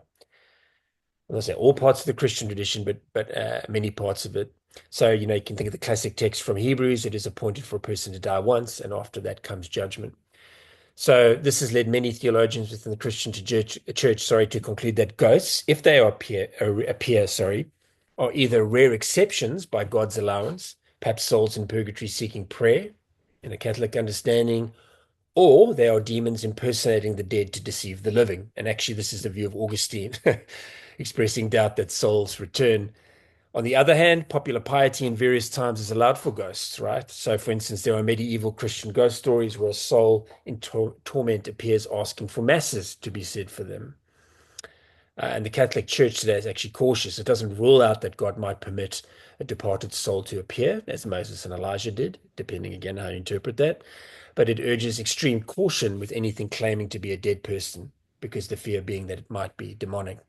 I'm not saying all parts of the Christian tradition, but many parts of it. So, you know, you can think of the classic text from Hebrews, it is appointed for a person to die once, and after that comes judgment. So this has led many theologians within the Christian church, to conclude that ghosts, if they are either rare exceptions by God's allowance, perhaps souls in purgatory seeking prayer in a Catholic understanding, or they are demons impersonating the dead to deceive the living. And actually, this is the view of Augustine, expressing doubt that souls return. On the other hand, popular piety in various times has allowed for ghosts, right? So, for instance, there are medieval Christian ghost stories where a soul in torment appears asking for masses to be said for them. And the Catholic Church today is actually cautious. It doesn't rule out that God might permit a departed soul to appear, as Moses and Elijah did, depending again how you interpret that. But it urges extreme caution with anything claiming to be a dead person, because the fear being that it might be demonic.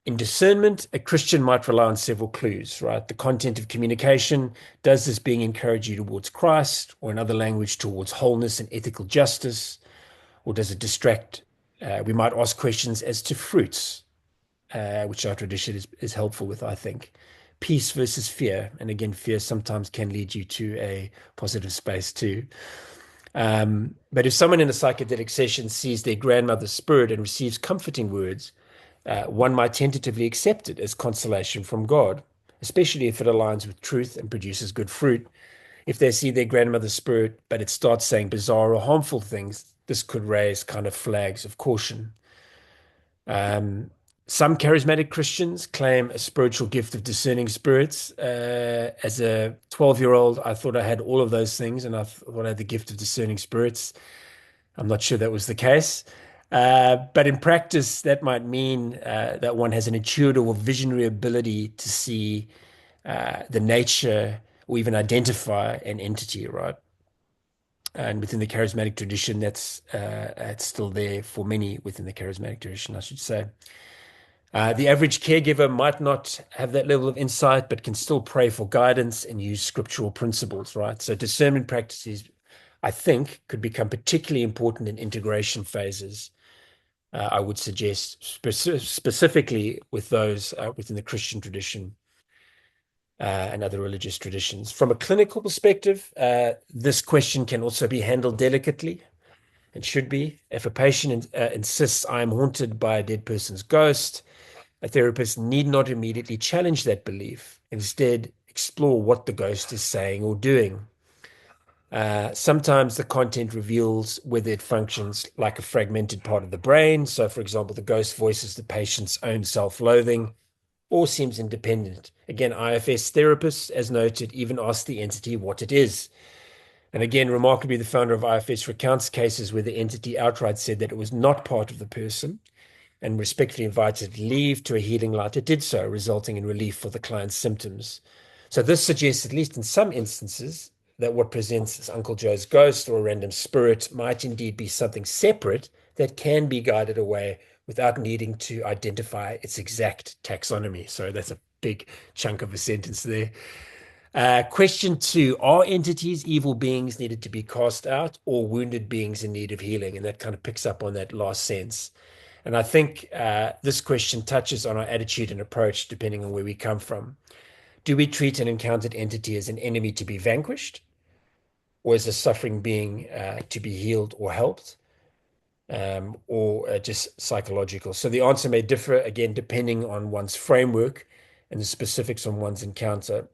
In discernment, a Christian might rely on several clues, right? The content of communication, does this being encourage you towards Christ, or in other language, towards wholeness and ethical justice, or does it distract? We might ask questions as to fruits, which our tradition is helpful with, I think. Peace versus fear. And again, fear sometimes can lead you to a positive space too. But if someone in a psychedelic session sees their grandmother's spirit and receives comforting words, one might tentatively accept it as consolation from God, especially if it aligns with truth and produces good fruit. If they see their grandmother's spirit, but it starts saying bizarre or harmful things, this could raise kind of flags of caution. Um, some charismatic Christians claim a spiritual gift of discerning spirits. As a 12-year-old, I thought I had all of those things, and I thought I had the gift of discerning spirits. I'm not sure that was the case. But in practice, that might mean that one has an intuitive or visionary ability to see the nature or even identify an entity, right? And within the charismatic tradition, that's it's still there for many within the charismatic tradition, I should say. The average caregiver might not have that level of insight, but can still pray for guidance and use scriptural principles, right? So discernment practices, I think, could become particularly important in integration phases. I would suggest specifically with those within the Christian tradition and other religious traditions. From a clinical perspective, this question can also be handled delicately and should be. If a patient insists, I am haunted by a dead person's ghost, a therapist need not immediately challenge that belief. Instead, explore what the ghost is saying or doing. Sometimes the content reveals whether it functions like a fragmented part of the brain. So, for example, the ghost voices the patient's own self-loathing or seems independent. Again, IFS therapists, as noted, even ask the entity what it is. And again, remarkably, the founder of IFS recounts cases where the entity outright said that it was not part of the person and respectfully invited leave to a healing light. It did so, resulting in relief for the client's symptoms. So this suggests, at least in some instances, that what presents as Uncle Joe's ghost or a random spirit might indeed be something separate that can be guided away without needing to identify its exact taxonomy. So that's a big chunk of a sentence there. Question two, are entities, evil beings needed to be cast out or wounded beings in need of healing? And that kind of picks up on that last sense. And I think this question touches on our attitude and approach depending on where we come from. Do we treat an encountered entity as an enemy to be vanquished, or as a suffering being to be healed or helped, or just psychological? So the answer may differ, again, depending on one's framework and the specifics on one's encounter.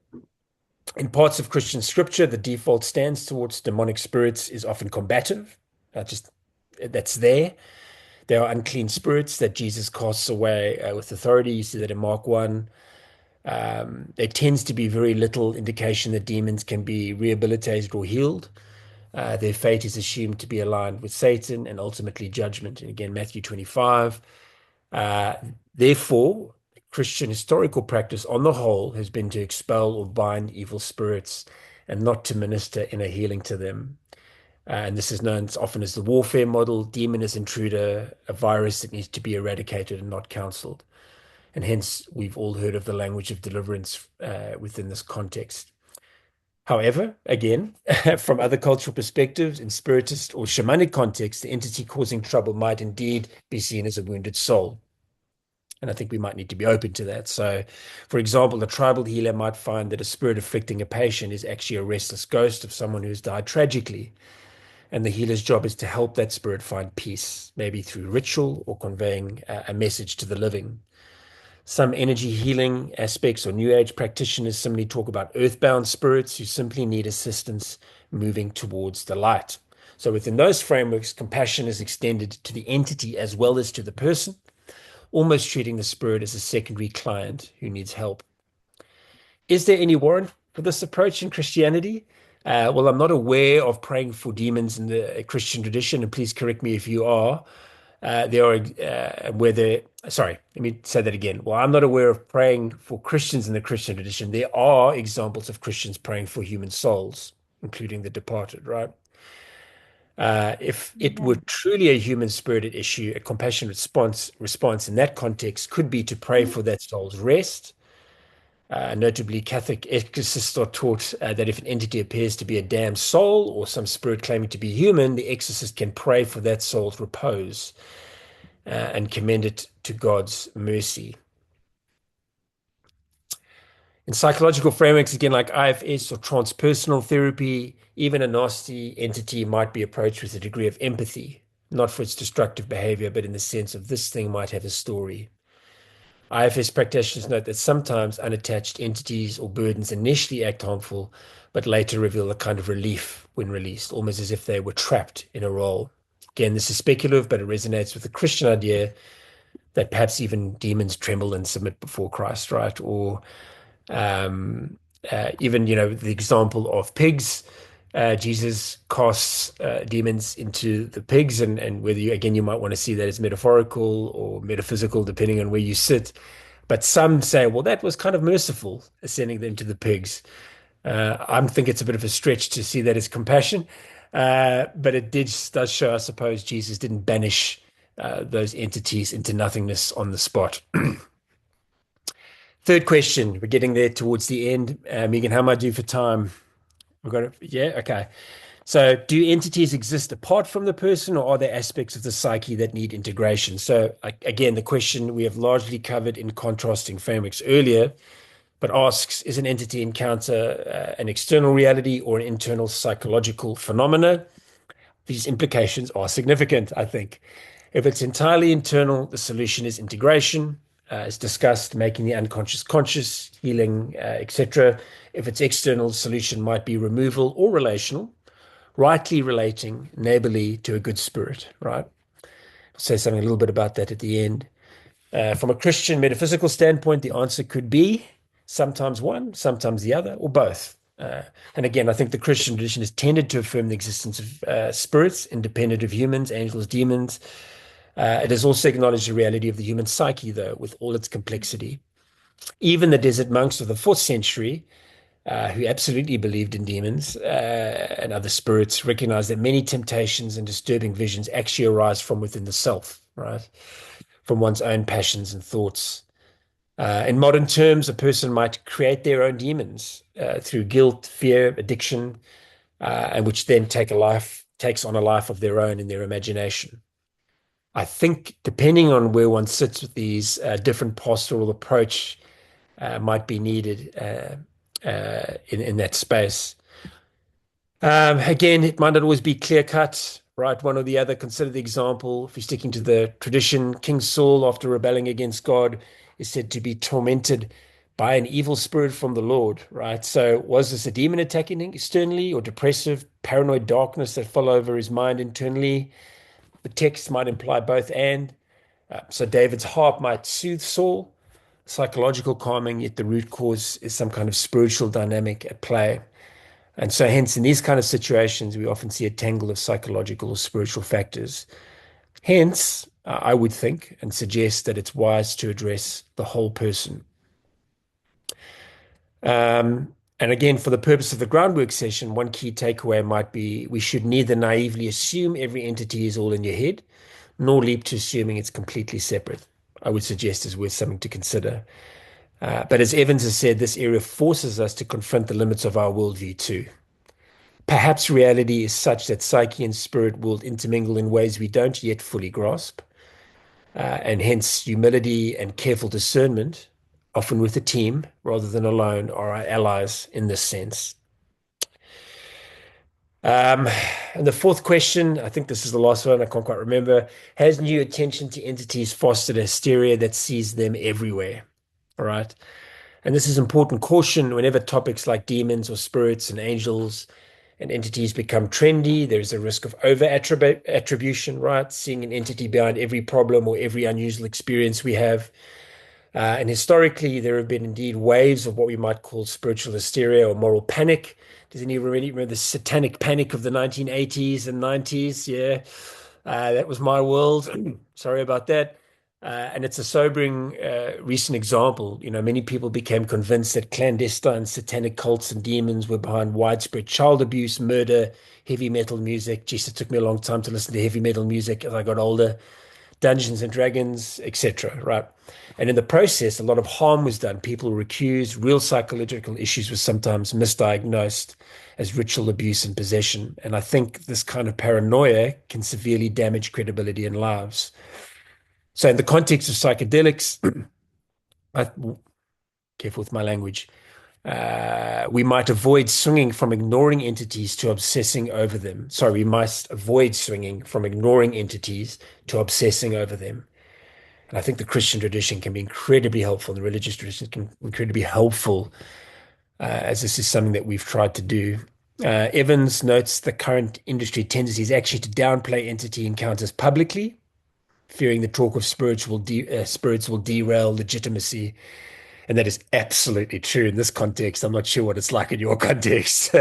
In parts of Christian scripture, the default stance towards demonic spirits is often combative. Just that's there. There are unclean spirits that Jesus casts away with authority. You see that in Mark 1. There tends to be very little indication that demons can be rehabilitated or healed. Their fate is assumed to be aligned with Satan and ultimately judgment. And again, Matthew 25. Uh, Therefore, Christian historical practice on the whole has been to expel or bind evil spirits and not to minister inner healing to them. And this is known often as the warfare model, demon as intruder, a virus that needs to be eradicated and not counseled. And hence, we've all heard of the language of deliverance within this context. However, again, from other cultural perspectives, in spiritist or shamanic contexts, the entity causing trouble might indeed be seen as a wounded soul. And I think we might need to be open to that. So, for example, a tribal healer might find that a spirit afflicting a patient is actually a restless ghost of someone who has died tragically. And the healer's job is to help that spirit find peace, maybe through ritual or conveying a message to the living. Some energy healing aspects or New Age practitioners simply talk about earthbound spirits who simply need assistance moving towards the light. So within those frameworks, compassion is extended to the entity as well as to the person, almost treating the spirit as a secondary client who needs help. Is there any warrant for this approach in Christianity? Well, I'm not aware of praying for demons in the Christian tradition, and please correct me if you are. There are whether sorry, let me say that again. Well, I'm not aware of praying for Christians in the Christian tradition. There are examples of Christians praying for human souls, including the departed, right? If it were Okay. truly a human spirited issue, a compassionate response in that context could be to pray for that soul's rest. Notably, Catholic exorcists are taught that if an entity appears to be a damned soul or some spirit claiming to be human, the exorcist can pray for that soul's repose and commend it to God's mercy. In psychological frameworks, again, like IFS or transpersonal therapy, even a nasty entity might be approached with a degree of empathy, not for its destructive behavior, but in the sense of this thing might have a story. IFS practitioners note that sometimes unattached entities or burdens initially act harmful, but later reveal a kind of relief when released, almost as if they were trapped in a role. Again, this is speculative, but it resonates with the Christian idea that perhaps even demons tremble and submit before Christ, right? Or um, even, the example of pigs. Jesus casts demons into the pigs, and whether again, you might want to see that as metaphorical or metaphysical, depending on where you sit. But some say, well, that was kind of merciful, sending them to the pigs. I think it's a bit of a stretch to see that as compassion, but does show, I suppose, Jesus didn't banish those entities into nothingness on the spot. Third question, we're getting there towards the end. Megan, how am I do for time? We've got it. Yeah, okay. So, do entities exist apart from the person, or are there aspects of the psyche that need integration? So, again, the question we have largely covered in contrasting frameworks earlier, but asks, is an entity encounter an external reality or an internal psychological phenomena? These implications are significant, I think. If it's entirely internal, the solution is integration, as discussed, making the unconscious conscious, healing, etc. If it's external, the solution might be removal or relational, rightly relating neighborly to a good spirit, right? I'll say something a little bit about that at the end. From a Christian metaphysical standpoint, the answer could be sometimes one, sometimes the other, or both. And again, I think the Christian tradition has tended to affirm the existence of spirits independent of humans, angels, demons. It has also acknowledged the reality of the human psyche, though, with all its complexity. Even the desert monks of the fourth century, who absolutely believed in demons and other spirits, recognized that many temptations and disturbing visions actually arise from within the self, right? From one's own passions and thoughts. In modern terms, a person might create their own demons through guilt, fear, addiction, and which then takes on a life of their own in their imagination. I think depending on where one sits with these, different pastoral approach might be needed in that space. Again, it might not always be clear cut, right? One or the other. Consider the example. If you're sticking to the tradition, King Saul, after rebelling against God, is said to be tormented by an evil spirit from the Lord, right? So, was this a demon attacking him externally, or depressive, paranoid darkness that fell over his mind internally? The text might imply both and. So, David's harp might soothe Saul, psychological calming, yet the root cause is some kind of spiritual dynamic at play. And so, hence, in these kind of situations, we often see a tangle of psychological or spiritual factors. Hence, I would think and suggest that it's wise to address the whole person. And again, for the purpose of the groundwork session, one key takeaway might be we should neither naively assume every entity is all in your head, nor leap to assuming it's completely separate. I would suggest is worth something to consider. But as Evans has said, this area forces us to confront the limits of our worldview too. Perhaps reality is such that psyche and spirit will intermingle in ways we don't yet fully grasp, and hence humility and careful discernment, often with a team rather than alone, are our allies in this sense. Um, and the fourth question, I think this is the last one, I can't quite remember. Has new attention to entities fostered a hysteria that sees them everywhere? All right. And this is important caution whenever topics like demons or spirits and angels and entities become trendy, there's a risk of over attribution, right? Seeing an entity behind every problem or every unusual experience we have. And historically, there have been indeed waves of what we might call spiritual hysteria or moral panic. Does anyone remember the satanic panic of the 1980s and 90s? Yeah. That was my world. Sorry about that. And it's a sobering recent example. You know, many people became convinced that clandestine satanic cults and demons were behind widespread child abuse, murder, heavy metal music. Geez, it took me a long time to listen to heavy metal music as I got older. Dungeons and Dragons, etc. Right? And in the process, a lot of harm was done. People were accused. Real psychological issues were sometimes misdiagnosed as ritual abuse and possession. And I think this kind of paranoia can severely damage credibility in lives. So, in the context of psychedelics, I, careful with my language, we might avoid swinging from ignoring entities to obsessing over them. Sorry, we must avoid swinging from ignoring entities to obsessing over them. And I think the Christian tradition can be incredibly helpful. The religious tradition can be incredibly helpful, as this is something that we've tried to do. Evans notes the current industry tendency is actually to downplay entity encounters publicly, fearing the talk of spirits will derail legitimacy. And that is absolutely true in this context. I'm not sure what it's like in your context.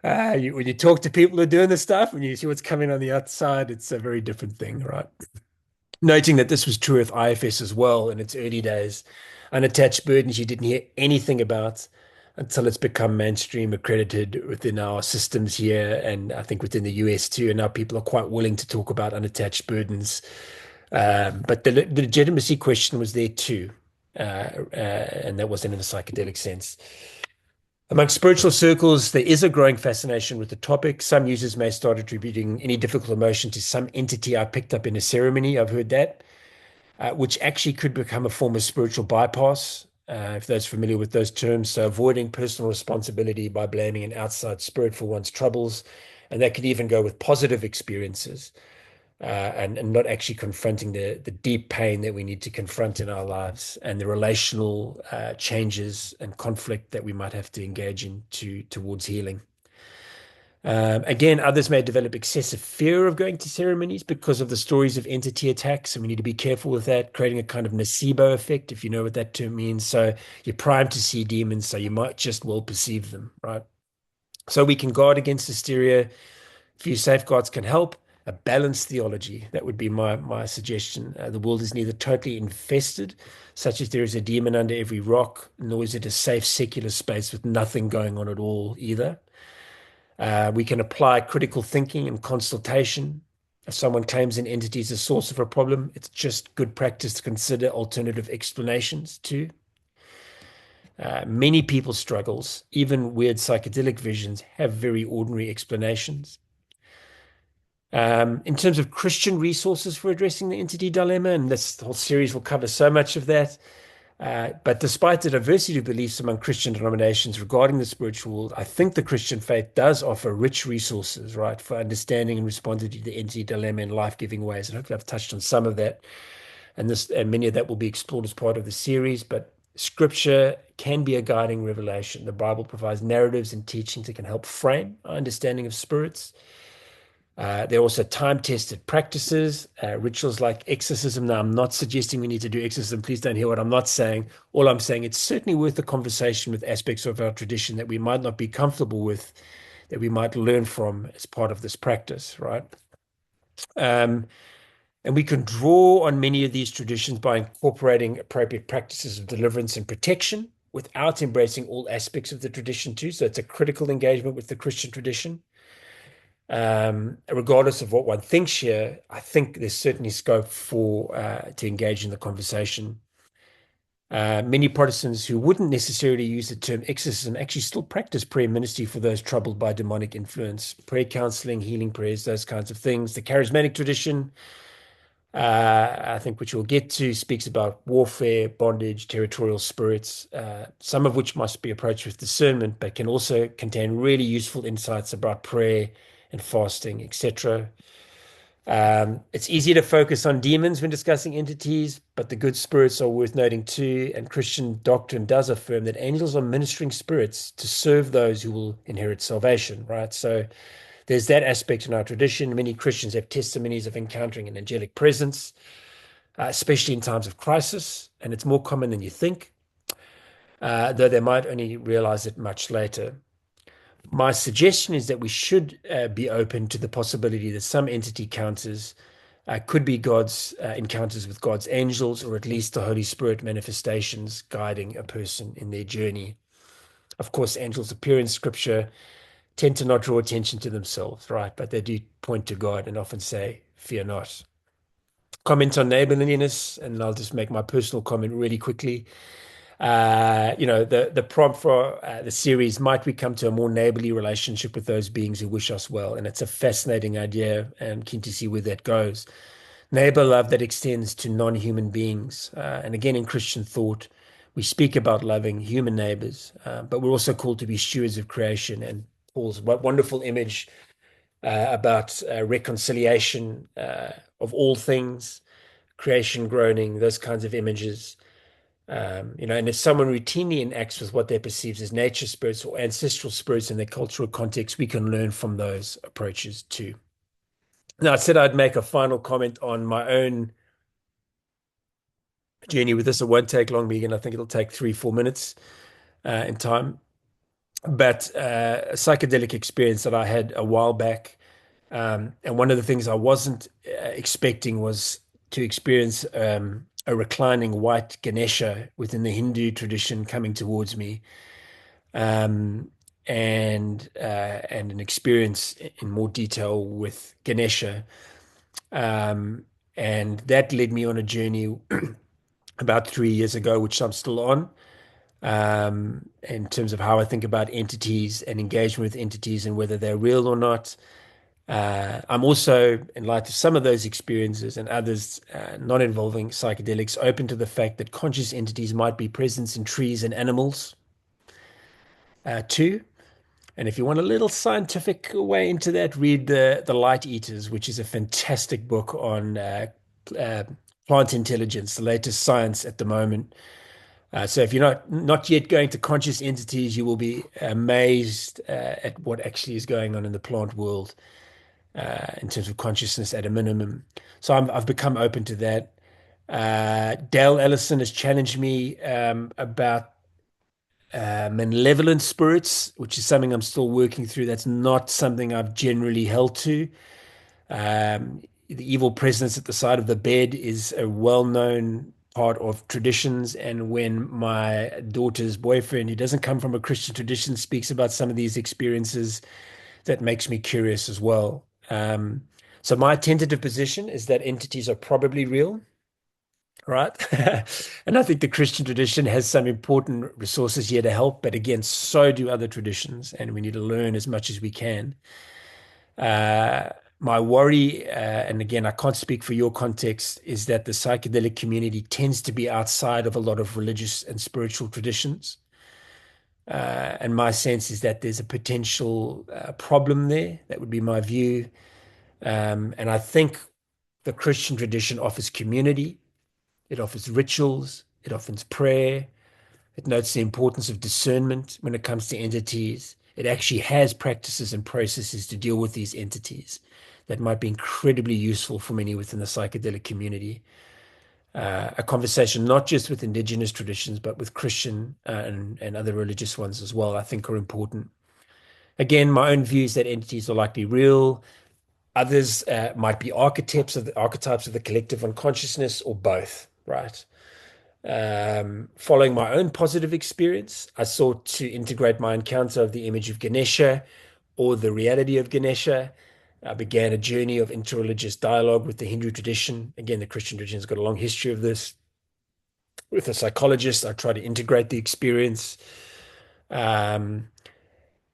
When you talk to people who are doing this stuff, when you see what's coming on the outside, it's a very different thing, right? Noting that this was true with IFS as well in its early days. Unattached burdens you didn't hear anything about until it's become mainstream accredited within our systems here and I think within the US too. And now people are quite willing to talk about unattached burdens. But the legitimacy question was there too. And that wasn't in a psychedelic sense. Among spiritual circles, there is a growing fascination with the topic. Some users may start attributing any difficult emotion to some entity I picked up in a ceremony. I've heard that, which actually could become a form of spiritual bypass, if those familiar with those terms. So, avoiding personal responsibility by blaming an outside spirit for one's troubles. And that could even go with positive experiences and not actually confronting the deep pain that we need to confront in our lives and the relational changes and conflict that we might have to engage in towards healing. Again, others may develop excessive fear of going to ceremonies because of the stories of entity attacks, and we need to be careful with that, creating a kind of nocebo effect, if you know what that term means. So you're primed to see demons, so you might just well perceive them, right? So we can guard against hysteria. A few safeguards can help. A balanced theology, that would be my suggestion. The world is neither totally infested, such as there is a demon under every rock, nor is it a safe secular space with nothing going on at all either. We can apply critical thinking and consultation. If someone claims an entity is a source of a problem, it's just good practice to consider alternative explanations too. Many people's struggles, even weird psychedelic visions, have very ordinary explanations. In terms of Christian resources for addressing the entity dilemma, and this whole series will cover so much of that, but despite the diversity of beliefs among Christian denominations regarding the spiritual world, I think the Christian faith does offer rich resources, right, for understanding and responding to the entity dilemma in life-giving ways. And hopefully I've touched on some of that, and many of that will be explored as part of the series. But Scripture can be a guiding revelation. The Bible provides narratives and teachings that can help frame our understanding of spirits. There are also time-tested practices, rituals like exorcism. Now, I'm not suggesting we need to do exorcism. Please don't hear what I'm not saying. All I'm saying, it's certainly worth a conversation with aspects of our tradition that we might not be comfortable with, that we might learn from as part of this practice, right? Um, and we can draw on many of these traditions by incorporating appropriate practices of deliverance and protection without embracing all aspects of the tradition too. So it's a critical engagement with the Christian tradition. Regardless of what one thinks here, I think there's certainly scope for to engage in the conversation. Many Protestants who wouldn't necessarily use the term exorcism actually still practice prayer ministry for those troubled by demonic influence, prayer counseling, healing prayers, those kinds of things. The charismatic tradition, I think, which we'll get to, speaks about warfare, bondage, territorial spirits, some of which must be approached with discernment, but can also contain really useful insights about prayer and fasting, etc. It's easy to focus on demons when discussing entities, but the good spirits are worth noting too. And Christian doctrine does affirm that angels are ministering spirits to serve those who will inherit salvation, right? So there's that aspect in our tradition. Many Christians have testimonies of encountering an angelic presence, especially in times of crisis, and it's more common than you think, though they might only realize it much later. My suggestion is that we should be open to the possibility that some entity encounters could be God's encounters with God's angels, or at least the Holy Spirit manifestations guiding a person in their journey. Of course, angels appear in Scripture, tend to not draw attention to themselves, right? But they do point to God and often say, "Fear not." Comment on neighborliness, and I'll just make my personal comment really quickly. The prompt for the series, might we come to a more neighborly relationship with those beings who wish us well? And it's a fascinating idea, and keen to see where that goes. Neighbor love that extends to non-human beings. And again, in Christian thought, we speak about loving human neighbors, but we're also called to be stewards of creation. And Paul's wonderful image about reconciliation of all things, creation groaning, those kinds of images. And if someone routinely interacts with what they perceive as nature spirits or ancestral spirits in their cultural context, we can learn from those approaches too. Now, I said I'd make a final comment on my own journey with this. It won't take long, Megan. I think it'll take 3, 4 minutes in time. But a psychedelic experience that I had a while back. And one of the things I wasn't expecting was to experience a reclining white Ganesha within the Hindu tradition coming towards me, um, and an experience in more detail with Ganesha. Um, and that led me on a journey about 3 years ago, which I'm still on, in terms of how I think about entities and engagement with entities and whether they're real or not. I'm also, in light of some of those experiences and others not involving psychedelics, open to the fact that conscious entities might be present in trees and animals too. And if you want a little scientific way into that, read the Light Eaters, which is a fantastic book on uh, plant intelligence, the latest science at the moment. So if you're not yet going to conscious entities, you will be amazed at what actually is going on in the plant world in terms of consciousness at a minimum. So I've become open to that. Dale Ellison has challenged me about malevolent spirits, which is something I'm still working through. That's not something I've generally held to. The evil presence at the side of the bed is a well-known part of traditions. And when my daughter's boyfriend, who doesn't come from a Christian tradition, speaks about some of these experiences, that makes me curious as well. So my tentative position is that entities are probably real, right? And I think the Christian tradition has some important resources here to help, but again, so do other traditions, and we need to learn as much as we can. Uh, my worry, and again, I can't speak for your context, is that the psychedelic community tends to be outside of a lot of religious and spiritual traditions. And my sense is that there's a potential problem there. That would be my view. And I think the Christian tradition offers community, it offers rituals, it offers prayer, it notes the importance of discernment when it comes to entities. It actually has practices and processes to deal with these entities that might be incredibly useful for many within the psychedelic community. A conversation not just with indigenous traditions, but with Christian and other religious ones as well, I think are important. Again, my own view is that entities are likely real. Others might be archetypes of the collective unconsciousness, or both, right? Following my own positive experience, I sought to integrate my encounter of the image of Ganesha or the reality of Ganesha. I began a journey of interreligious dialogue with the Hindu tradition. Again, the Christian tradition has got a long history of this. With a psychologist, I try to integrate the experience. Um,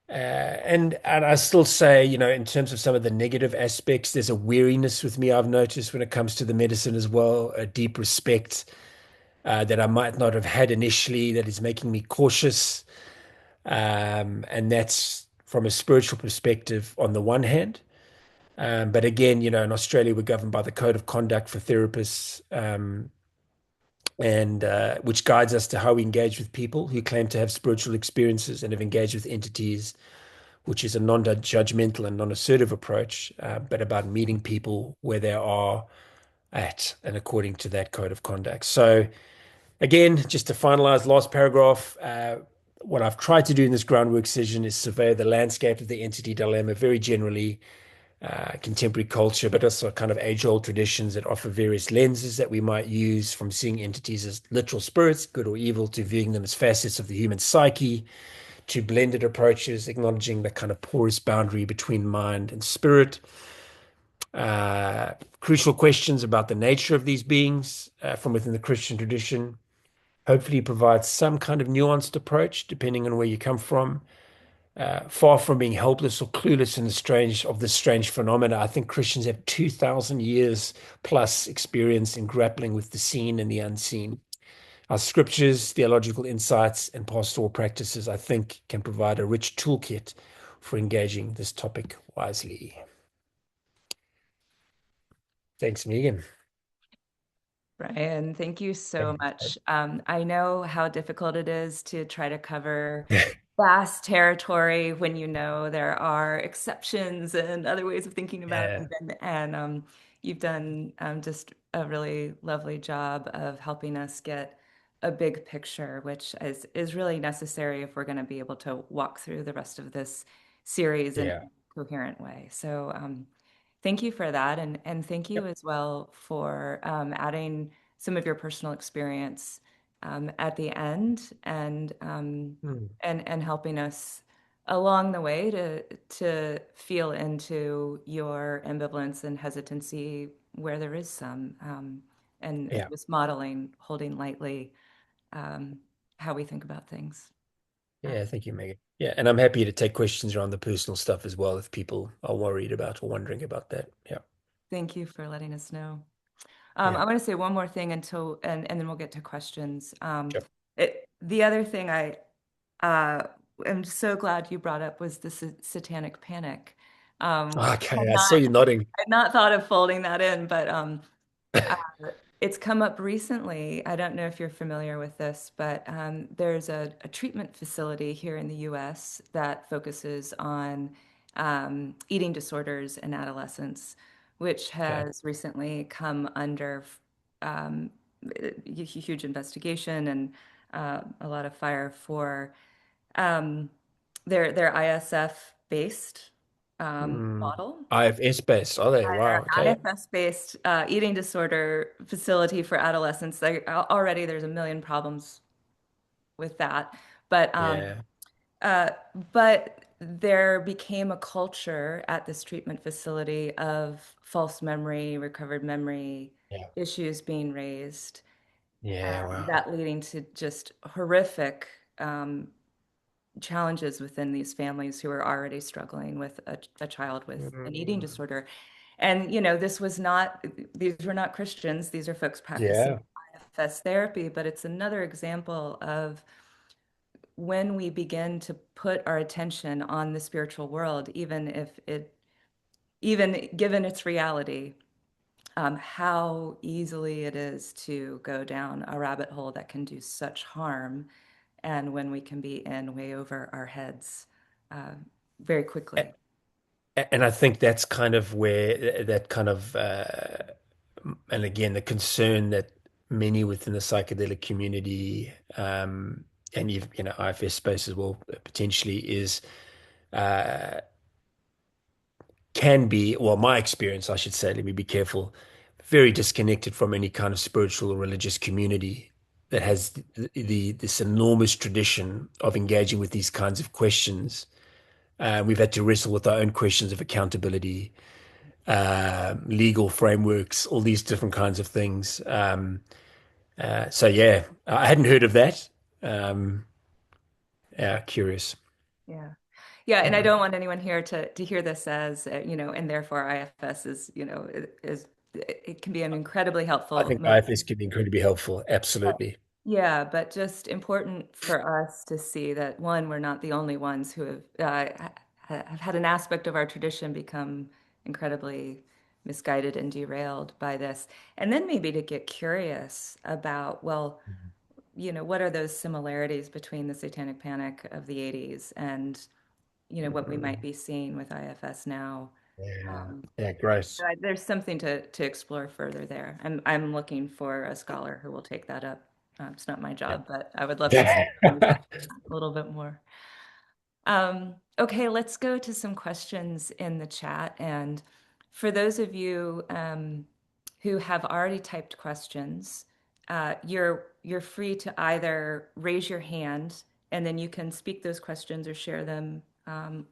and I still say, in terms of some of the negative aspects, there's a weariness with me I've noticed when it comes to the medicine as well, a deep respect that I might not have had initially that is making me cautious. And that's from a spiritual perspective on the one hand. But again, in Australia, we're governed by the Code of Conduct for Therapists, and which guides us to how we engage with people who claim to have spiritual experiences and have engaged with entities, which is a non-judgmental and non-assertive approach, but about meeting people where they are at and according to that code of conduct. So again, just to finalize last paragraph, what I've tried to do in this groundwork session is survey the landscape of the entity dilemma very generally, contemporary culture, but also kind of age-old traditions that offer various lenses that we might use, from seeing entities as literal spirits, good or evil, to viewing them as facets of the human psyche, to blended approaches, acknowledging the kind of porous boundary between mind and spirit. Crucial questions about the nature of these beings from within the Christian tradition. Hopefully, provides some kind of nuanced approach depending on where you come from. Far from being helpless or clueless in the strange of this strange phenomena, I think Christians have 2,000 years plus experience in grappling with the seen and the unseen. Our scriptures, theological insights, and pastoral practices, I think, can provide a rich toolkit for engaging this topic wisely. Thanks, Megan. Brian, thank you so Thanks. much. I know how difficult it is to try to cover vast territory when you know there are exceptions and other ways of thinking about it. Yeah, And you've done just a really lovely job of helping us get a big picture, which is really necessary if we're going to be able to walk through the rest of this series in yeah, a coherent way. So thank you for that. And thank you yep. as well for adding some of your personal experience at the end Hmm. and helping us along the way to feel into your ambivalence and hesitancy where there is some, and Yeah, just modeling, holding lightly um, how we think about things. Uh, yeah. Thank you, Megan. Yeah, and I'm happy to take questions around the personal stuff as well if people are worried about or wondering about that. Yeah, Thank you for letting us know. yeah, I want to say one more thing and then we'll get to questions. sure. The other thing uh, am so glad you brought up was the satanic panic. Okay, Had I saw not you nodding. had not thought of folding that in, but uh, it's come up recently. I don't know if you're familiar with this, but there's a treatment facility here in the US that focuses on eating disorders in adolescents, which Okay. has recently come under um, huge investigation and a lot of fire for um, their ISF based Hmm. model. IFS based, are they? Wow. Okay. IFS-based eating disorder facility for adolescents. Already there's a million problems with that, but Yeah. uh, but there became a culture at this treatment facility of false memory, recovered memory Yeah. issues being raised, Yeah. Wow. that leading to just horrific um, challenges within these families who are already struggling with a child with an eating Mm. disorder. And, you know, these were not Christians, these are folks practicing Yeah. IFS therapy, but it's another example of when we begin to put our attention on the spiritual world, even given its reality, how easily it is to go down a rabbit hole that can do such harm, and when we can be in way over our heads uh, very quickly. And I think that's kind of where that kind of, and again, the concern that many within the psychedelic community, and you know, IFS space as well, potentially is, uh, can be, well, my experience, I should say, let me be careful, very disconnected from any kind of spiritual or religious community that has this enormous tradition of engaging with these kinds of questions. We've had to wrestle with our own questions of accountability, legal frameworks, all these different kinds of things. So yeah, I hadn't heard of that. Um, yeah, curious. Yeah. Yeah, and I Mm. don't want anyone here to hear this as, you know, and therefore IFS is, you know, it can be an incredibly I helpful think IFS can be incredibly helpful. Absolutely. yeah, but just important for us to see that one, we're not the only ones who have had an aspect of our tradition become incredibly misguided and derailed by this. And then maybe to get curious about, well, you know, what are those similarities between the Satanic Panic of the 80s and, you know, what we might Mm. be seeing with IFS now? Yeah. Um, Yeah. Gross. there's something to explore further there. I'm looking for a scholar who will take that up. It's not my Yeah. job, but I would love to understand a little bit more. Okay, let's go to some questions in the chat. And for those of you who have already typed questions, you're free to either raise your hand and then you can speak those questions or share them,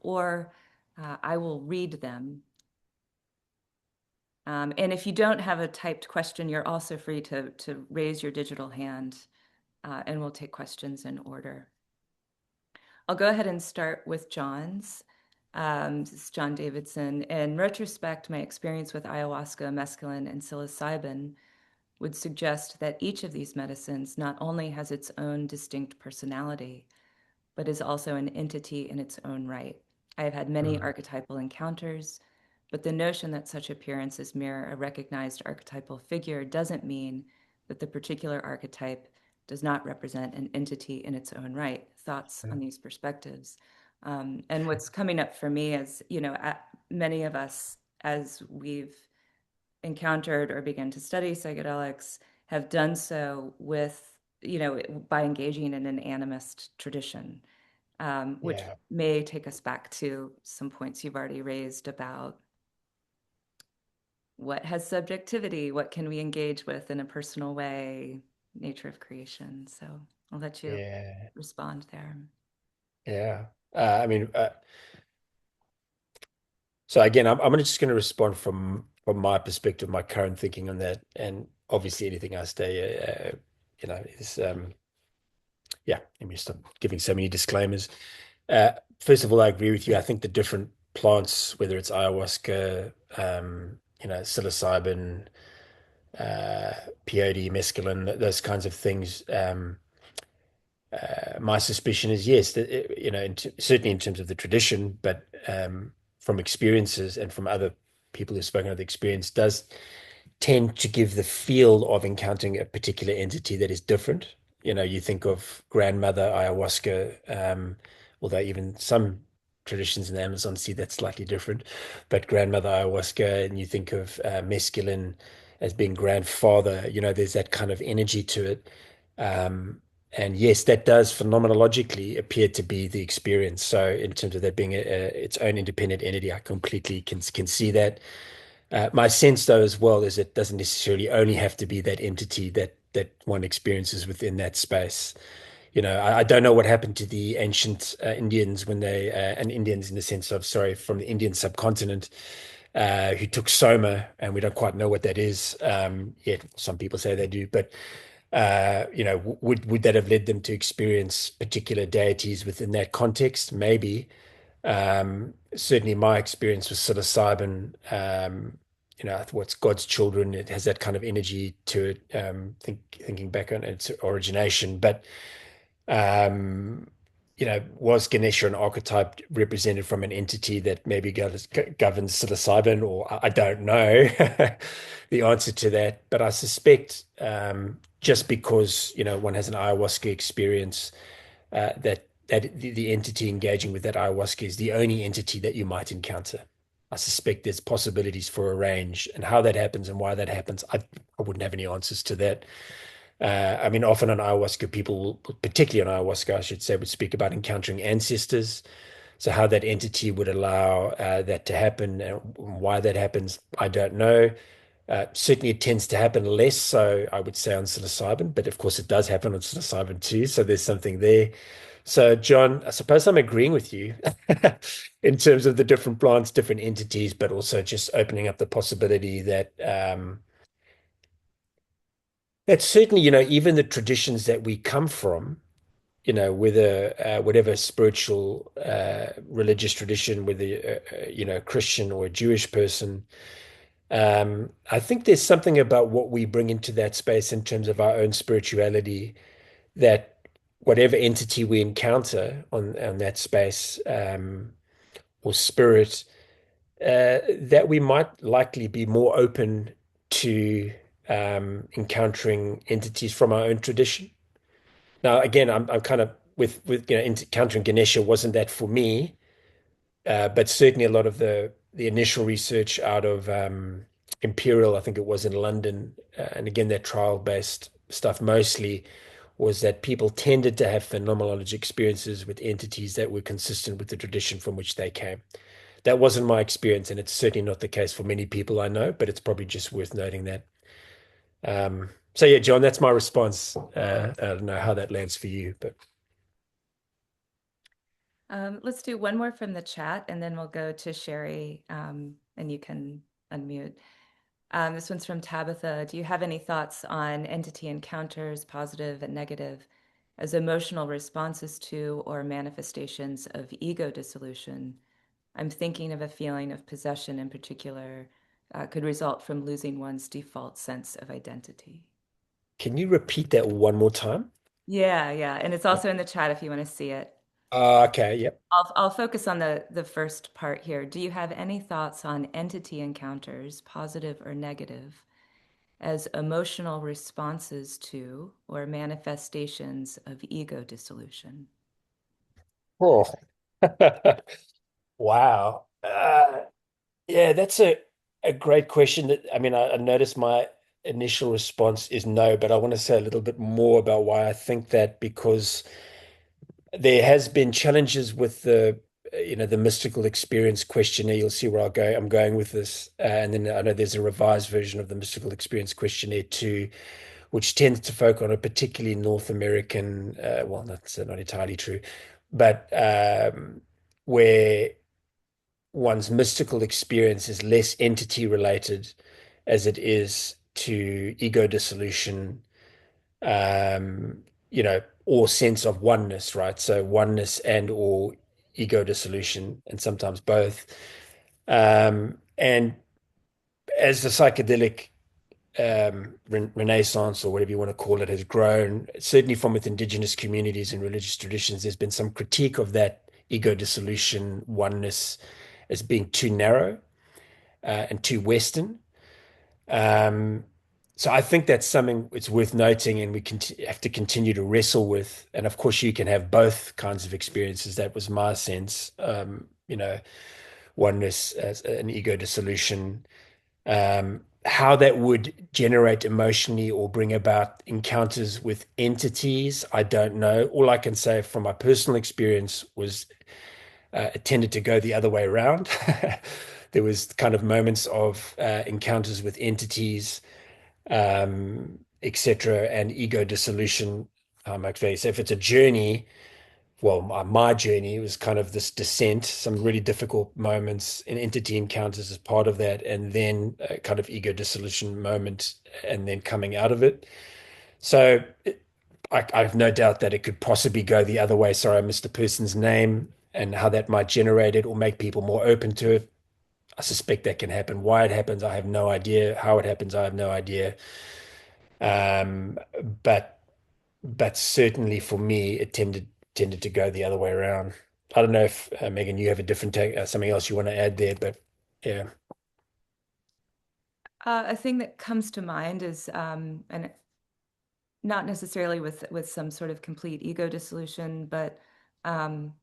or I will read them. And if you don't have a typed question, you're also free to raise your digital hand, and we'll take questions in order. I'll go ahead and start with John's. This is John Davidson. In retrospect, my experience with ayahuasca, mescaline, and psilocybin would suggest that each of these medicines not only has its own distinct personality, but is also an entity in its own right. I have had many Mm, archetypal encounters, but the notion that such appearances mirror a recognized archetypal figure doesn't mean that the particular archetype does not represent an entity in its own right. Thoughts on these perspectives? And what's coming up for me is, many of us, as we've encountered or begun to study psychedelics, have done so with, by engaging in an animist tradition, which yeah, may take us back to some points you've already raised about what has subjectivity, what can we engage with in a personal way, nature of creation. So I'll let you yeah, respond there. yeah. I mean, so again, I'm just going to respond from my perspective, my current thinking on that, and obviously anything I say, is yeah. Let me stop giving so many disclaimers. First of all, I agree with you. I think the different plants, whether it's ayahuasca, psilocybin, uh, peyote, mescaline, those kinds of things. My suspicion is yes, that certainly in terms of the tradition, but from experiences and from other people who've spoken of the experience, does tend to give the feel of encountering a particular entity that is different. You think of grandmother ayahuasca, although even some traditions in the Amazon see that slightly different, but grandmother ayahuasca, and you think of mescaline as being grandfather, there's that kind of energy to it. Um, and yes, that does phenomenologically appear to be the experience. So in terms of that being its own independent entity, I completely can see that. My sense, though, as well, is it doesn't necessarily only have to be that entity that one experiences within that space. I don't know what happened to the ancient Indians when and Indians in the sense of, sorry, from the Indian subcontinent, who took soma, and we don't quite know what that is yet. Some people say they do, but would that have led them to experience particular deities within that context? Maybe. Certainly, my experience with psilocybin, what's God's children, it has that kind of energy to it. Thinking back on its origination, but um, was Ganesha an archetype represented from an entity that maybe governs psilocybin, or I don't know the answer to that. But I suspect just because one has an ayahuasca experience, that the entity engaging with that ayahuasca is the only entity that you might encounter. I suspect there's possibilities for a range, and how that happens and why that happens, I wouldn't have any answers to that. I mean, often on ayahuasca, people, particularly on ayahuasca, I should say, would speak about encountering ancestors. So how that entity would allow that to happen and why that happens, I don't know. Certainly, it tends to happen less so, I would say, on psilocybin, but of course, it does happen on psilocybin too. So there's something there. So, John, I suppose I'm agreeing with you in terms of the different plants, different entities, but also just opening up the possibility that certainly, even the traditions that we come from, whether whatever spiritual, religious tradition, whether a Christian or a Jewish person, I think there's something about what we bring into that space in terms of our own spirituality that whatever entity we encounter on that space, or spirit, that we might likely be more open to encountering entities from our own tradition. Now, again, I'm kind of with encountering Ganesha wasn't that for me, but certainly a lot of the initial research out of Imperial, I think it was in London, and again that trial-based stuff mostly was that people tended to have phenomenology experiences with entities that were consistent with the tradition from which they came. That wasn't my experience, and it's certainly not the case for many people I know, but it's probably just worth noting that. So yeah, John, that's my response. I don't know how that lands for you, but Let's do one more from the chat, and then we'll go to Sherry, and you can unmute. This one's from Tabitha. Do you have any thoughts on entity encounters, positive and negative, as emotional responses to or manifestations of ego dissolution? I'm thinking of a feeling of possession in particular, could result from losing one's default sense of identity. can you repeat that one more time? Yeah, yeah. And it's also in the chat if you want to see it. Okay, yep. I'll focus on the first part here. Do you have any thoughts on entity encounters, positive or negative, as emotional responses to or manifestations of ego dissolution? Oh, wow. Yeah, that's a great question. That I mean, I noticed my initial response is no, but I want to say a little bit more about why I think that because there has been challenges with the mystical experience questionnaire. You'll see where I'm going with this. And then I know there's a revised version of the mystical experience questionnaire too, which tends to focus on a particularly North American, well, that's not entirely true, but where one's mystical experience is less entity related as it is to ego dissolution, um, or sense of oneness, right? So oneness and or ego dissolution, and sometimes both. And as the psychedelic renaissance or whatever you want to call it has grown, certainly from with indigenous communities and religious traditions, there's been some critique of that ego dissolution oneness as being too narrow and too Western. Um, so I think that's something it's worth noting, and we have to continue to wrestle with. And of course, you can have both kinds of experiences. That was my sense. Oneness as an ego dissolution. How that would generate emotionally or bring about encounters with entities, I don't know. All I can say from my personal experience was it tended to go the other way around. There was kind of moments of encounters with entities, etc., and ego dissolution. Actually, so if it's a journey, well, my journey was kind of this descent, some really difficult moments and entity encounters as part of that, and then a kind of ego dissolution moment, and then coming out of it. So I have no doubt that it could possibly go the other way. Sorry, I missed the person's name and how that might generate it or make people more open to it. I suspect that can happen. Why it happens, I have no idea. How it happens, I have no idea. Um, but but certainly for me, it tended to go the other way around. I don't know if Megan, you have a different take, something else you want to add there, but yeah, A thing that comes to mind is, and not necessarily with some sort of complete ego dissolution, but um,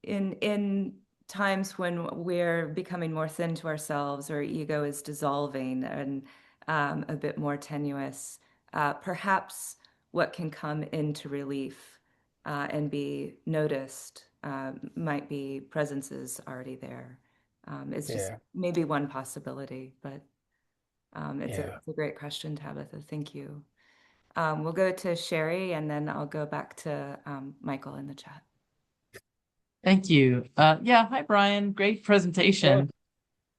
in times when we're becoming more thin to ourselves or ego is dissolving and a bit more tenuous, perhaps what can come into relief and be noticed might be presences already there. It's just yeah, maybe one possibility, but yeah. it's a great question, Tabitha. Thank you. We'll go to Sherry and then I'll go back to Michael in the chat. Thank you. Yeah, hi, Brian. Great Oh, presentation.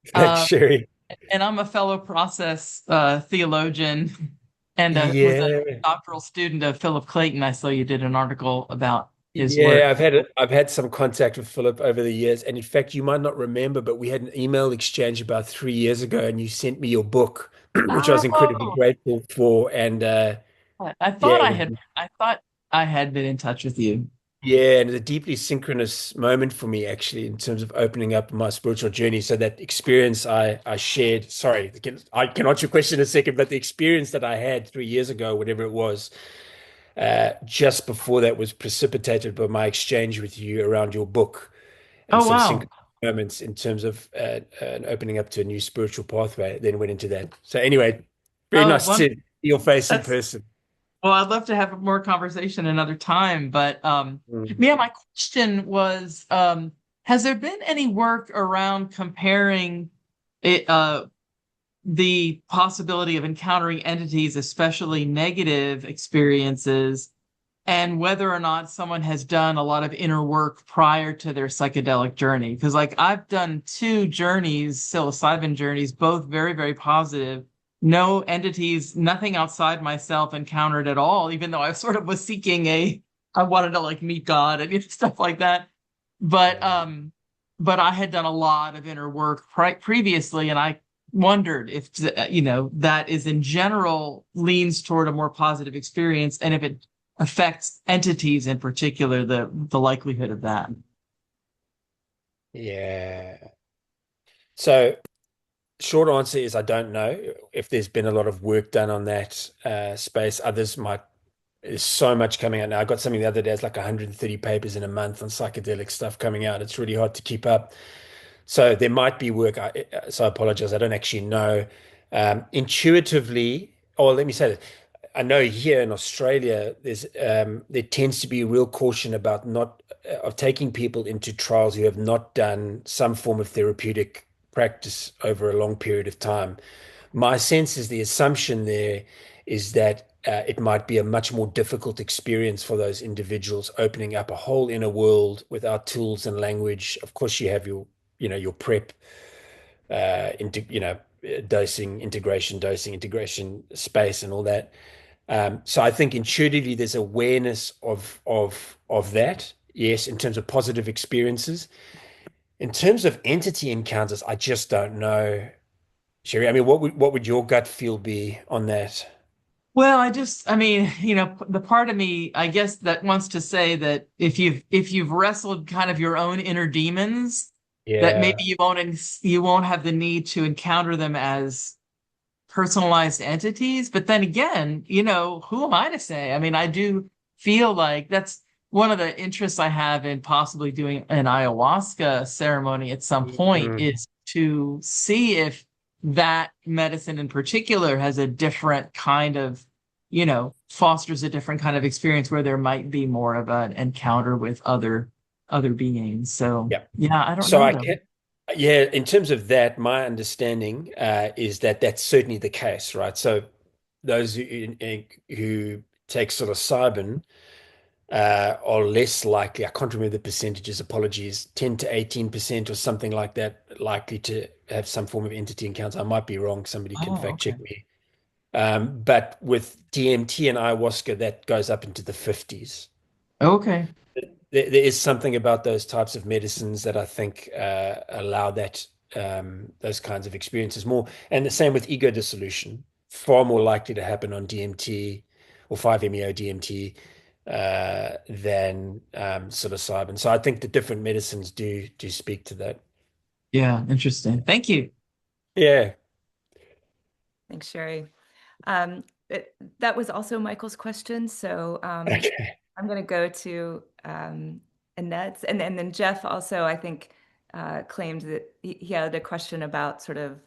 thanks, Uh, Sherry. and I'm a fellow process theologian and was a Yeah, doctoral student of Philip Clayton. I saw you did an article about his work. yeah. I've had some contact with Philip over the years, and in fact, you might not remember, but we had an email exchange about 3 years ago, and you sent me your book, which I was incredibly Oh, grateful for. And I yeah, thought I thought I had been in touch with you. yeah, and it's a deeply synchronous moment for me, actually, in terms of opening up my spiritual journey. So that experience I shared, sorry, I can answer your question in a second, but the experience that I had 3 years ago, whatever it was, just before that was precipitated by my exchange with you around your book and Oh, some wow. synchronous moments in terms of an opening up to a new spiritual pathway. Then went into that. So anyway, very Oh, nice one, to see your face in that's person. Well, I'd love to have more conversation another time, but Mm. yeah, my question was, has there been any work around comparing it, the possibility of encountering entities, especially negative experiences, and whether or not someone has done a lot of inner work prior to their psychedelic journey? Because like I've done two journeys, psilocybin journeys, both very, very positive. No entities, nothing outside myself encountered at all, even though I sort of was seeking I wanted to like meet God and stuff like that. But Yeah. um, but I had done a lot of inner work previously, and I wondered if that is in general leans toward a more positive experience, and if it affects entities in particular, the likelihood of that. Yeah. So short answer is I don't know if there's been a lot of work done on that space. Others might. There's so much coming out now. I got something the other day. It's like 130 papers in a month on psychedelic stuff coming out. It's really hard to keep up. So there might be work. So I apologize. I don't actually know. Intuitively, or let me say this. I know here in Australia, there tends to be real caution about not of taking people into trials who have not done some form of therapeutic practice over a long period of time. My sense is the assumption there is that it might be a much more difficult experience for those individuals, opening up a whole inner world without tools and language. Of course, you have your prep, into, dosing, integration space, and all that. So I think intuitively there's awareness of that. Yes, in terms of positive experiences. In terms of entity encounters, I just don't know, Sherry. I mean, what would your gut feel be on that? Well, I mean, the part of me, I guess, that wants to say that if you've wrestled kind of your own inner demons, that maybe Yeah. you won't have the need to encounter them as personalized entities. But then again, who am I to say? I mean, I do feel like that's one of the interests I have in possibly doing an ayahuasca ceremony at some point Mm. is to see if that medicine in particular has a different kind of, fosters a different kind of experience where there might be more of an encounter with other beings. So Yeah. yeah, I don't So know I though. can, yeah, in terms of that, my understanding is that that's certainly the case, right? So those who take psilocybin are less likely, I can't remember the percentages, apologies, 10 to 18% or something like that, likely to have some form of entity encounter. I might be wrong. Somebody can Oh, fact okay. check me. But with DMT and ayahuasca, that goes up into the 50s. Okay. There is something about those types of medicines that I think allow those kinds of experiences more. And the same with ego dissolution, far more likely to happen on DMT or 5-MeO DMT than psilocybin. So I think the different medicines do speak to that. Yeah, interesting. Thank you. Yeah. Thanks, Sherry. That was also Michael's question. So Okay. I'm going to go to Annette's. And then Jeff also, I think, claimed that he had a question about sort of,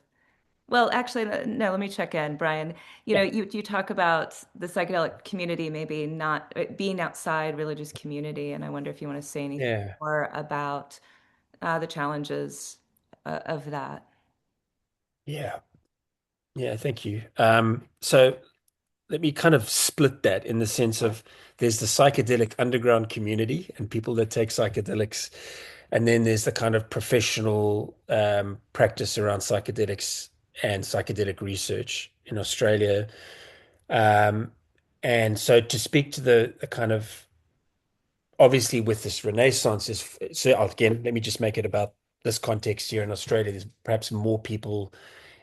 well, actually, no, let me check in, Brian. Yeah. You talk about the psychedelic community maybe not being outside religious community. And I wonder if you want to say anything Yeah. more about the challenges of that. Yeah. Yeah. Thank you. So let me kind of split that in the sense of there's the psychedelic underground community and people that take psychedelics, and then there's the kind of professional practice around psychedelics and psychedelic research in Australia. Um, and so to speak to the kind of obviously with this renaissance is so again, let me just make it about this context here in Australia. There's perhaps more people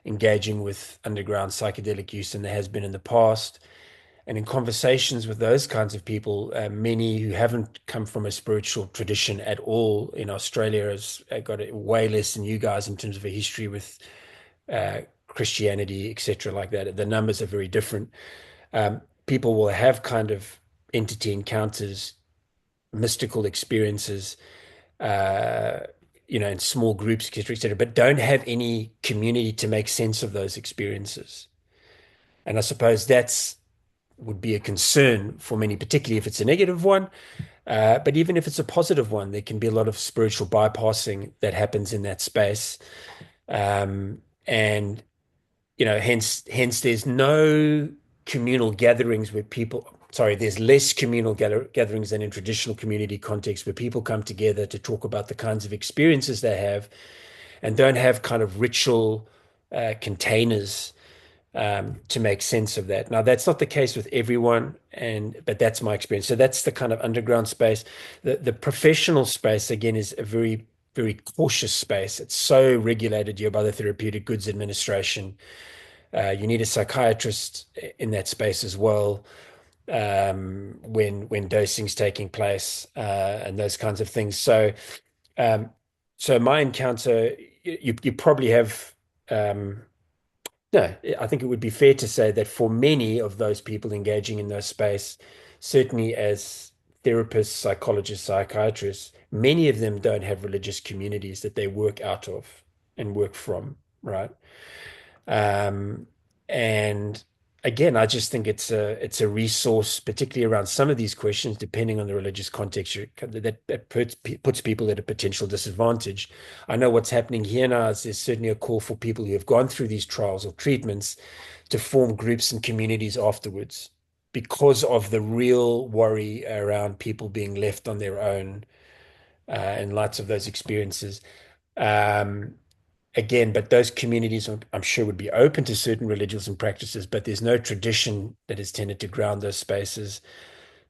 engaging with underground psychedelic use than there has been in the past. And in conversations with those kinds of people, many who haven't come from a spiritual tradition at all in Australia has got it way less than you guys in terms of a history with Christianity, etc., like that. The numbers are very different. People will have kind of entity encounters, mystical experiences, uh, in small groups, etc., etc., but don't have any community to make sense of those experiences. And I suppose that's would be a concern for many, particularly if it's a negative one. But even if it's a positive one, there can be a lot of spiritual bypassing that happens in that space. And hence there's no communal gatherings where people, sorry, there's less communal gatherings than in traditional community contexts where people come together to talk about the kinds of experiences they have and don't have kind of ritual containers to make sense of that. Now, that's not the case with everyone, but that's my experience. So that's the kind of underground space. The professional space, again, is a very, very cautious space. It's so regulated here by the Therapeutic Goods Administration. You need a psychiatrist in that space as well when dosing's taking place and those kinds of things. Um, so my encounter, you probably have. No, I think it would be fair to say that for many of those people engaging in those space, certainly as therapists, psychologists, psychiatrists, many of them don't have religious communities that they work out of and work from, right? Um, and again, I just think it's a resource, particularly around some of these questions, depending on the religious context, that puts people at a potential disadvantage. I know what's happening here now is there's certainly a call for people who have gone through these trials or treatments to form groups and communities afterwards because of the real worry around people being left on their own in light of those experiences. Um, Again, but those communities, I'm sure, would be open to certain religions and practices, but there's no tradition that has tended to ground those spaces.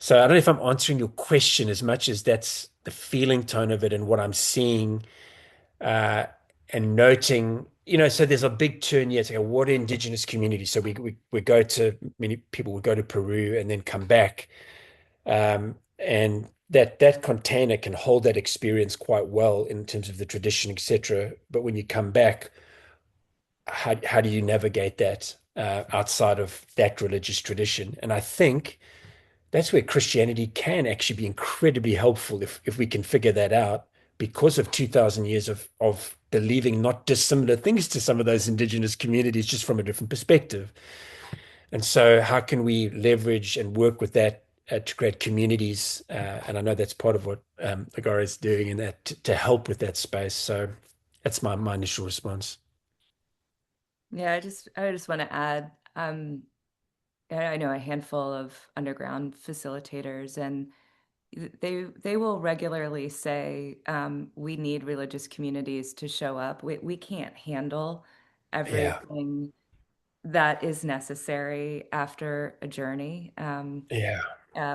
So I don't know if I'm answering your question as much as that's the feeling tone of it and what I'm seeing uh, and noting. So there's a big turn here to go, what are indigenous communities? So we go to, many people would go to Peru and then come back. And that container can hold that experience quite well in terms of the tradition, etc. But when you come back, how do you navigate that outside of that religious tradition? And I think that's where Christianity can actually be incredibly helpful if we can figure that out because of 2,000 years of believing not dissimilar things to some of those indigenous communities, just from a different perspective. And so, how can we leverage and work with that to create communities? And I know that's part of what Agora is doing in that to help with that space. So, that's my initial response. Yeah, I just want to add, I know a handful of underground facilitators, and they will regularly say, we need religious communities to show up. We can't handle Yeah, everything that is necessary after a journey. yeah,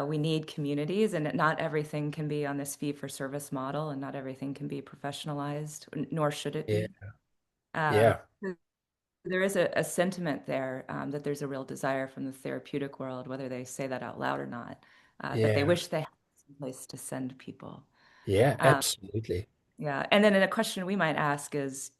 We need communities, and not everything can be on this fee for service model, and not everything can be professionalized, nor should it yeah, be. Uh, yeah, there is a sentiment there, that there's a real desire from the therapeutic world, whether they say that out loud or not, that they yeah, wish they had some place to send people. yeah, Um, absolutely. yeah. And then a question we might ask is,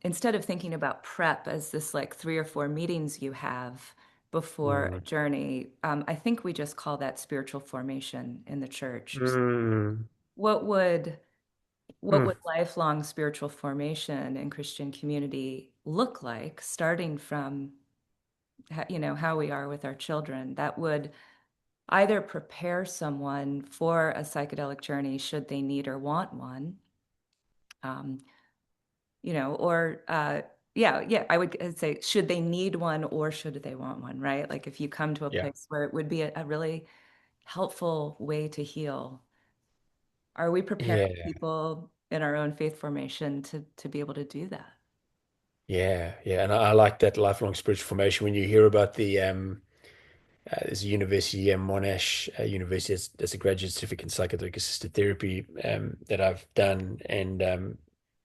instead of thinking about prep as this like 3 or 4 meetings you have before a Mm. journey, I think we just call that spiritual formation in the church. Mm. What would what Mm. would lifelong spiritual formation in Christian community look like, starting from how we are with our children, that would either prepare someone for a psychedelic journey should they need or want one, um, or yeah, I would say should they need one or should they want one, right? Like if you come to a Yeah, place where it would be a really helpful way to heal, are we preparing yeah, people in our own faith formation to be able to do that? yeah, yeah. And I like that lifelong spiritual formation. When you hear about there's a university, Monash University, as a graduate certificate in psychedelic assisted therapy that I've done, and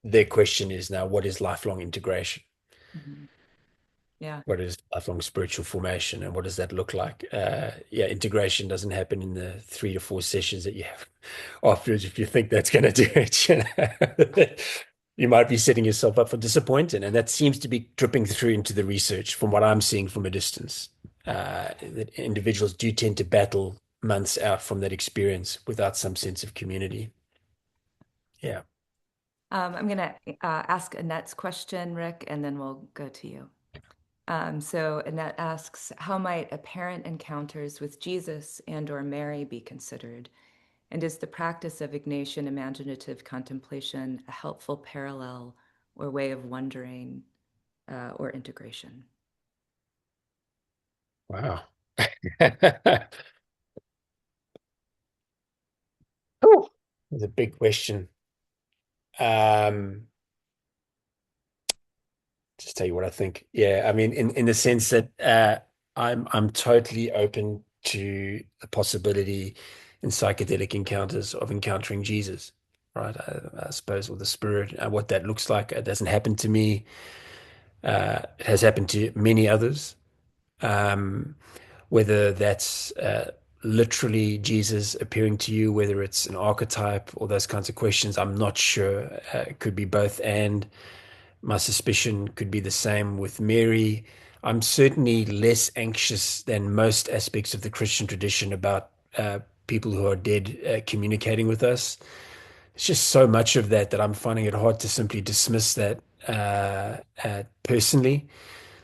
their question is now, what is lifelong integration? Mhm. Yeah. What is lifelong spiritual formation, and what does that look like? Yeah, integration doesn't happen in the 3 to 4 sessions that you have afterwards. If you think that's going to do it, you might be setting yourself up for disappointment. And that seems to be dripping through into the research from what I'm seeing from a distance. That individuals do tend to battle months out from that experience without some sense of community. Yeah. I'm going to ask Annette's question, Rick, and then we'll go to you. So Annette asks, how might apparent encounters with Jesus and or Mary be considered? And is the practice of Ignatian imaginative contemplation a helpful parallel or way of wondering or integration? Wow. Oh, that's a big question. Um, just tell you what I think. Yeah, I mean, in the sense that I'm totally open to the possibility in psychedelic encounters of encountering Jesus, right? I suppose, or the spirit, what that looks like. It doesn't happen to me. It has happened to many others. Um, whether that's literally Jesus appearing to you, whether it's an archetype or those kinds of questions, I'm not sure. It could be both and. My suspicion could be the same with Mary. I'm certainly less anxious than most aspects of the Christian tradition about people who are dead communicating with us. It's just so much of that that I'm finding it hard to simply dismiss that personally.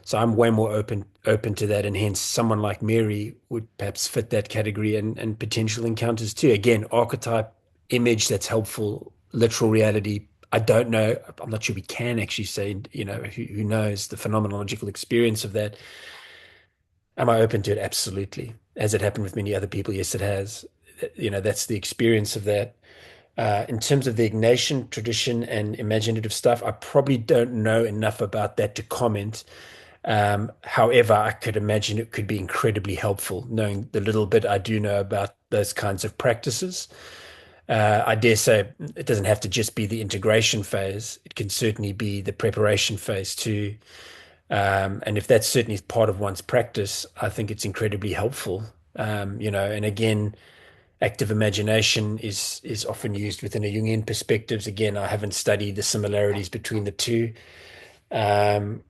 So I'm way more open to that, and hence someone like Mary would perhaps fit that category and potential encounters too. Again, archetype, image that's helpful, literal reality. I don't know. I'm not sure we can actually say, who knows the phenomenological experience of that. Am I open to it? Absolutely. Has it happened with many other people? Yes, it has. That's the experience of that. In terms of the Ignatian tradition and imaginative stuff, I probably don't know enough about that to comment. However, I could imagine it could be incredibly helpful knowing the little bit I do know about those kinds of practices. I dare say it doesn't have to just be the integration phase. It can certainly be the preparation phase too. And if that's certainly part of one's practice, I think it's incredibly helpful. And again, active imagination is often used within a Jungian perspectives. Again, I haven't studied the similarities between the two. Um,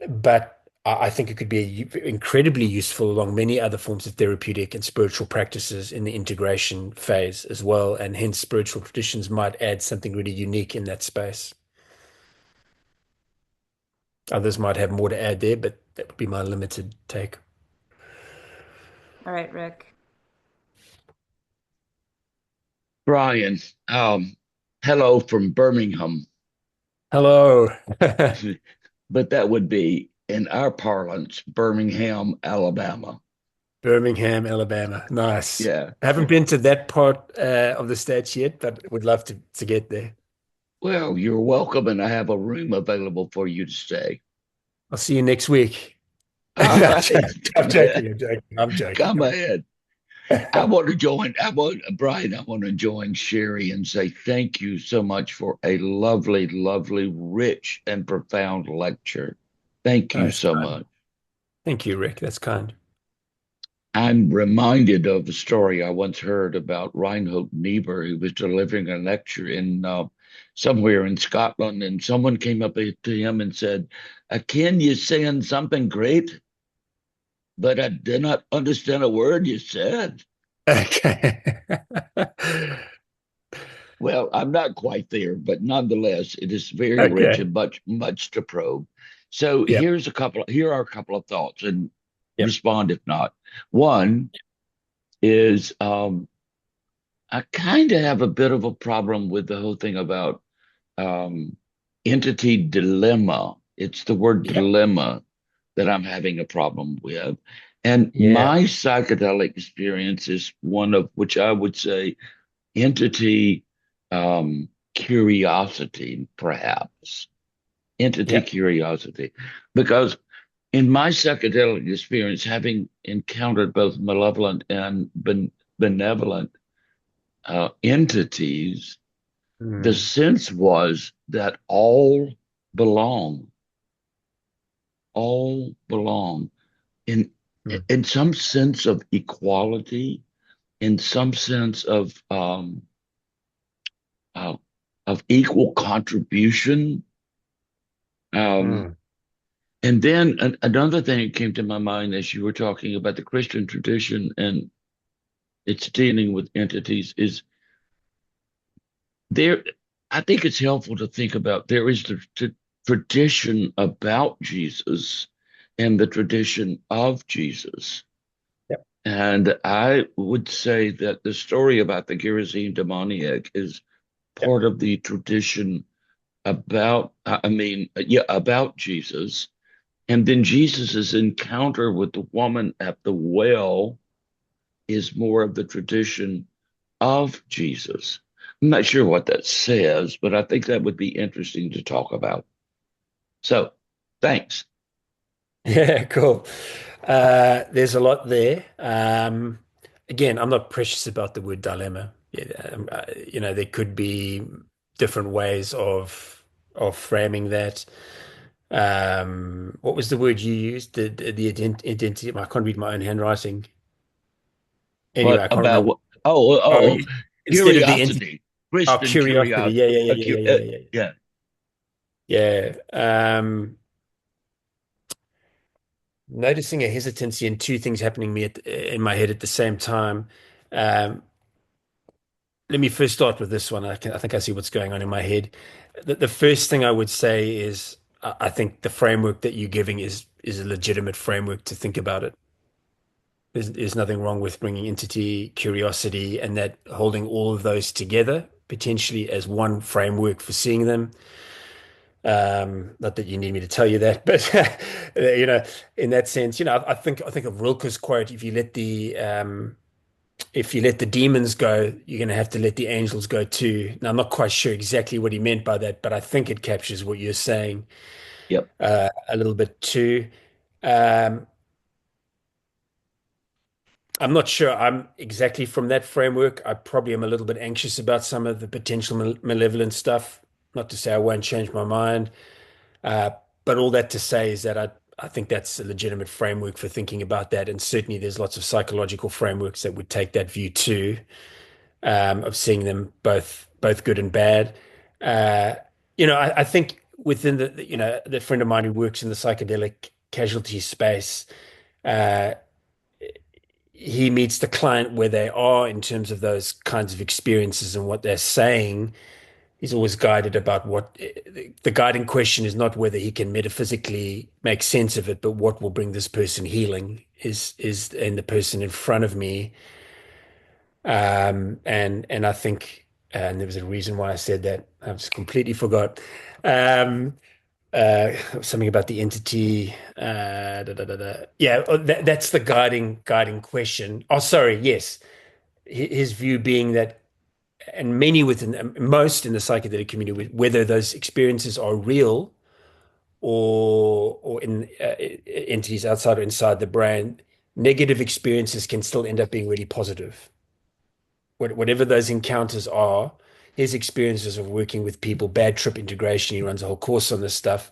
but I think it could be incredibly useful along many other forms of therapeutic and spiritual practices in the integration phase as well. And hence, spiritual traditions might add something really unique in that space. Others might have more to add there, but that would be my limited take. All right, Rick. Brian, hello from Birmingham, Hello. but that would be in our parlance, Birmingham, Alabama. Birmingham, Alabama. Nice. Yeah. I haven't been to that part of the States yet, but would love to get there. Well, you're welcome, and I have a room available for you to stay. I'll see you next week. All right, I'm come ahead. joking. I'm joking. I'm joking. Come ahead. I want to join. Brian, I want to join Sherry and say thank you so much for a lovely, lovely, rich, and profound lecture. Thank you That's so kind. much. Thank you, Rick. That's kind. I'm reminded of a story I once heard about Reinhold Niebuhr, who was delivering a lecture in somewhere in Scotland, and someone came up to him and said, "Ken, you saying something great, but I did not understand a word you said." Okay. Well, I'm not quite there, but nonetheless, it is very rich Okay. and much, much to probe. So Yep. here are a couple of thoughts, and Yep. respond if not. One is I kind of have a bit of a problem with the whole thing about um, entity dilemma. It's the word Yep. dilemma that I'm having a problem with. And Yeah. my psychedelic experience is one of which I would say entity curiosity, perhaps. Entity Yep. curiosity. Because in my psychedelic experience, having encountered both malevolent and benevolent entities, the Mm. sense was that all belong in Mm. in some sense of equality, in some sense uh, of equal contribution. Um, Mm. and then another thing that came to my mind as you were talking about the Christian tradition and its dealing with entities is there. I think it's helpful to think about there is the tradition about Jesus and the tradition of Jesus. Yep. And I would say that the story about the Gerasene demoniac is Yep. part of the tradition about, yeah, about Jesus. And then Jesus's encounter with the woman at the well is more of the tradition of Jesus. I'm not sure what that says, but I think that would be interesting to talk about. So, thanks. Yeah, cool. There's a lot there. Again, I'm not precious about the word dilemma. Yeah, there could be different ways of framing that. What was the word you used? The identity. I can't read my own handwriting. Anyway, What I can't about remember. what? Oh, Oh, oh, instead of the entity. curiosity, Oh, Christian curiosity. curiosity. Yeah, yeah, yeah, yeah, yeah, yeah, yeah, Yeah, yeah. Yeah. Noticing a hesitancy and two things happening in my head at the same time. Um, Let me first start with this one. I think I see what's going on in my head. The first thing I would say is I think the framework that you're giving is a legitimate framework to think about it. There's nothing wrong with bringing entity, curiosity, and that holding all of those together potentially as one framework for seeing them. Not that you need me to tell you that, but you know, in that sense, I think of Rilke's quote: if you let the demons go, you're going to have to let the angels go too. Now, I'm not quite sure exactly what he meant by that, but I think it captures what you're saying yep, a little bit too. Um, I'm not sure I'm exactly from that framework. I probably am a little bit anxious about some of the potential malevolent stuff. Not to say I won't change my mind, uh, but all that to say is that I think that's a legitimate framework for thinking about that. And certainly there's lots of psychological frameworks that would take that view too. Of seeing them both good and bad. Uh, I think within the friend of mine who works in the psychedelic casualty space, uh, he meets the client where they are in terms of those kinds of experiences and what they're saying. He's always guided about what the guiding question is not whether he can metaphysically make sense of it, but what will bring this person healing is in the person in front of me. And I think, and there was a reason why I said that. I just completely forgot. Um, Something about the entity. Yeah, that's the guiding question. Oh, sorry. Yes, his view being that, and many within most in the psychedelic community, whether those experiences are real or in entities outside or inside the brain, negative experiences can still end up being really positive whatever those encounters are, his experiences of working with people, bad trip integration, he runs a whole course on this stuff.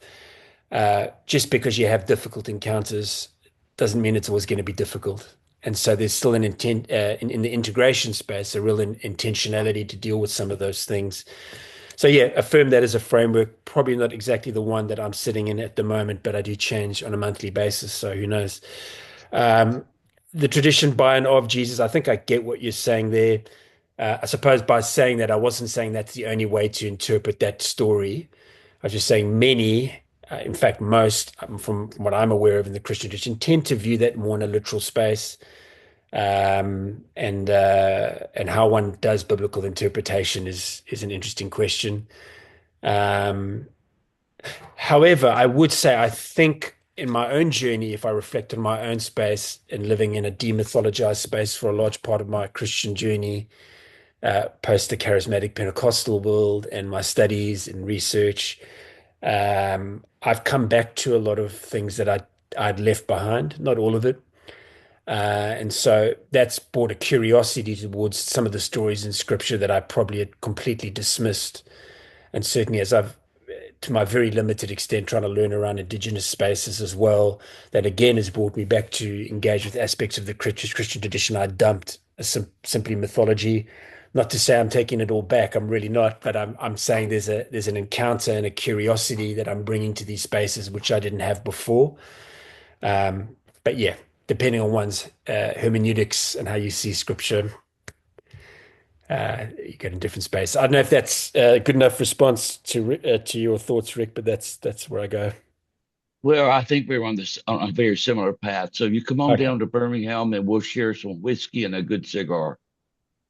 Just because you have difficult encounters doesn't mean it's always going to be difficult. And so there's still an intent in the integration space, a real intentionality to deal with some of those things. So yeah, affirm that as a framework. Probably not exactly the one that I'm sitting in at the moment, but I do change on a monthly basis. So who knows? Um, the tradition by and of Jesus, I think I get what you're saying there. I suppose by saying that, I wasn't saying that's the only way to interpret that story. I was just saying many, in fact, most, from what I'm aware of in the Christian tradition, tend to view that more in a literal space. And how one does biblical interpretation is an interesting question. Um, However, I would say I think in my own journey, if I reflect on my own space and living in a demythologized space for a large part of my Christian journey, post the charismatic Pentecostal world and my studies and research, I've come back to a lot of things that I'd left behind, not all of it. And so that's brought a curiosity towards some of the stories in scripture that I probably had completely dismissed. And certainly as I've to my very limited extent, trying to learn around indigenous spaces as well. That again has brought me back to engage with aspects of the Christian tradition I dumped as simply mythology. Not to say I'm taking it all back, I'm really not, but I'm saying there's an encounter and a curiosity that I'm bringing to these spaces which I didn't have before. But yeah, depending on one's hermeneutics and how you see scripture, you get in different space. I don't know if that's a good enough response to your thoughts, Rick, but that's where I go. Well, I think we're on a very similar path. So you come on Okay. down to Birmingham and we'll share some whiskey and a good cigar.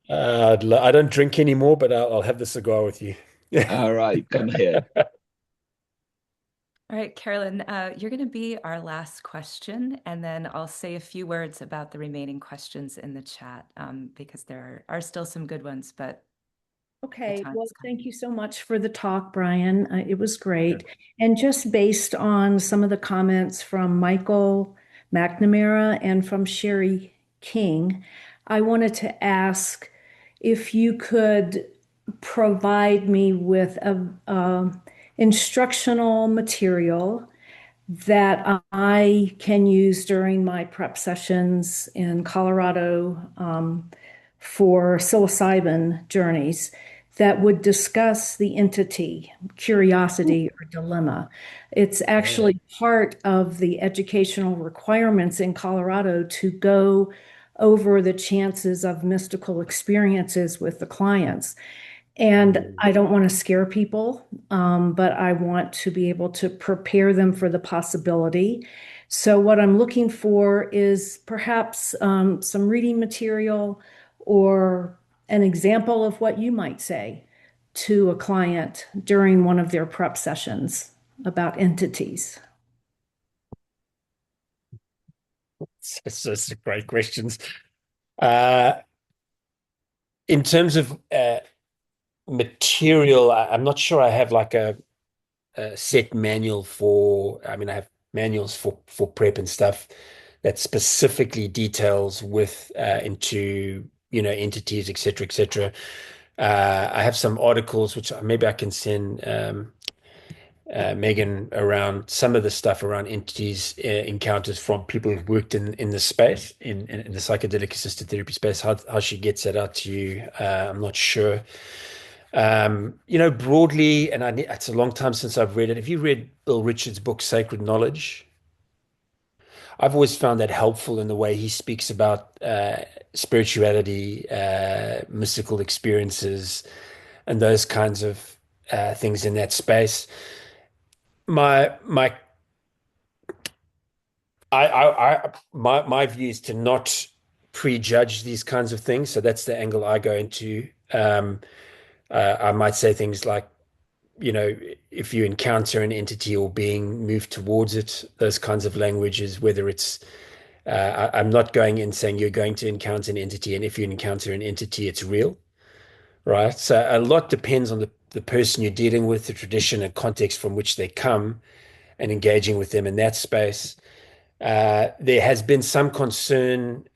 I don't drink anymore, but I'll have the cigar with you. All right, come ahead. All right, Carolyn, you're going to be our last question, and then I'll say a few words about the remaining questions in the chat because there are still some good ones, but the Okay, time well, is coming. thank you so much for the talk, Brian. It was great. And just based on some of the comments from Michael McNamara and from Sherry King, I wanted to ask if you could provide me with a instructional material that I can use during my prep sessions in Colorado for psilocybin journeys that would discuss the entity, curiosity, or dilemma. It's Yeah. actually part of the educational requirements in Colorado to go over the chances of mystical experiences with the clients. And Mm. I don't want to scare people, but I want to be able to prepare them for the possibility. So, what I'm looking for is perhaps some reading material or an example of what you might say to a client during one of their prep sessions about entities. It's great questions. Uh, in terms of material, I'm not sure I have like a set manual for, I mean, I have manuals for prep and stuff that specifically details with into, entities, et cetera, et cetera. I have some articles which maybe I can send Megan around some of the stuff around entities encounters from people who've worked in the space in the psychedelic assisted therapy space. How she gets that out to you, I'm not sure. Broadly, and it's a long time since I've read it. Have you read Bill Richards' book, Sacred Knowledge? I've always found that helpful in the way he speaks about spirituality, mystical experiences, and those kinds of things in that space. My my view is to not prejudge these kinds of things. So that's the angle I go into. I might say things like, if you encounter an entity or being, move towards it, those kinds of languages, whether it's, I'm not going in saying you're going to encounter an entity, and if you encounter an entity, it's real, right? So a lot depends on the person you're dealing with, the tradition and context from which they come, and engaging with them in that space. There has been some concern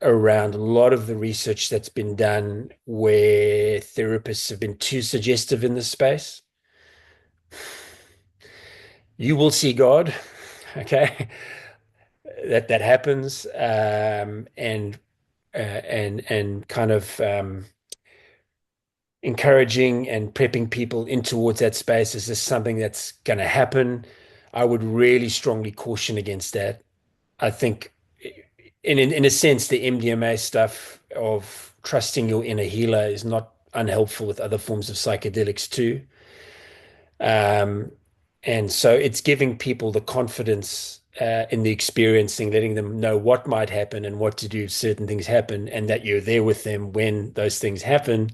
around a lot of the research that's been done where therapists have been too suggestive in this space. You will see God, okay? That happens, and kind of encouraging and prepping people in towards that space. Is this something that's going to happen? I would really strongly caution against that. I think, in a sense, the MDMA stuff of trusting your inner healer is not unhelpful with other forms of psychedelics too. Um, and so it's giving people the confidence in the experiencing, letting them know what might happen and what to do if certain things happen, and that you're there with them when those things happen,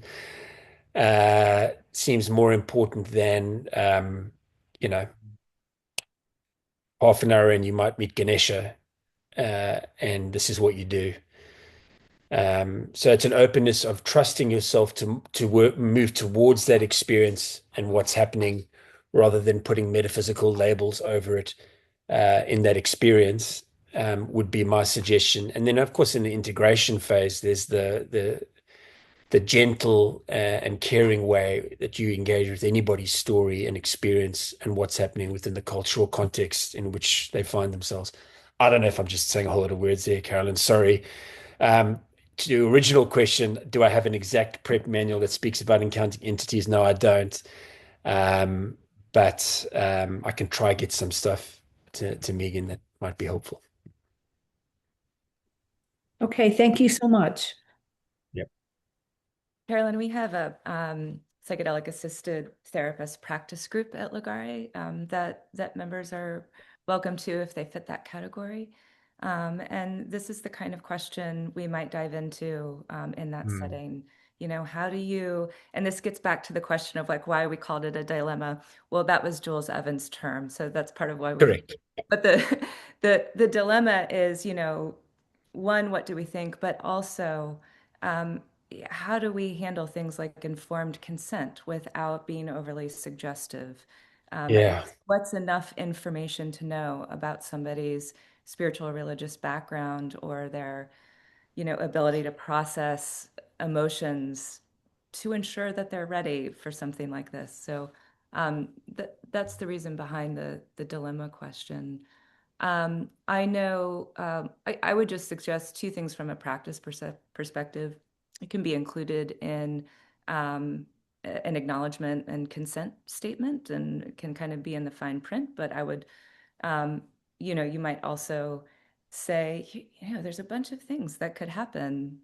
seems more important than, you know, half an hour and you might meet Ganesha, and this is what you do. So it's an openness of trusting yourself to move towards that experience and what's happening, rather than putting metaphysical labels over it in that experience, would be my suggestion. And then, of course, in the integration phase, there's the gentle and caring way that you engage with anybody's story and experience and what's happening within the cultural context in which they find themselves. I don't know if I'm just saying a whole lot of words there, Carolyn. Sorry. Um, to the original question, do I have an exact prep manual that speaks about encountering entities? No, I don't. Um, but I can try get some stuff to Megan that might be helpful. Okay, thank you so much. Yep. Carolyn, we have psychedelic assisted therapist practice group at Ligare that members are welcome to if they fit that category. And this is the kind of question we might dive into in that setting. How do you, and this gets back to the question of like why we called it a dilemma. Well, that was Jules Evans' term, so that's part of why we. Correct. But the dilemma is, one, what do we think, but also um, how do we handle things like informed consent without being overly suggestive? And Yeah. what's enough information to know about somebody's spiritual or religious background or their, ability to process emotions to ensure that they're ready for something like this. So that's the reason behind the dilemma question. I know I would just suggest two things from a practice perspective. It can be included in an acknowledgement and consent statement and can kind of be in the fine print, but I would, you might also say, there's a bunch of things that could happen.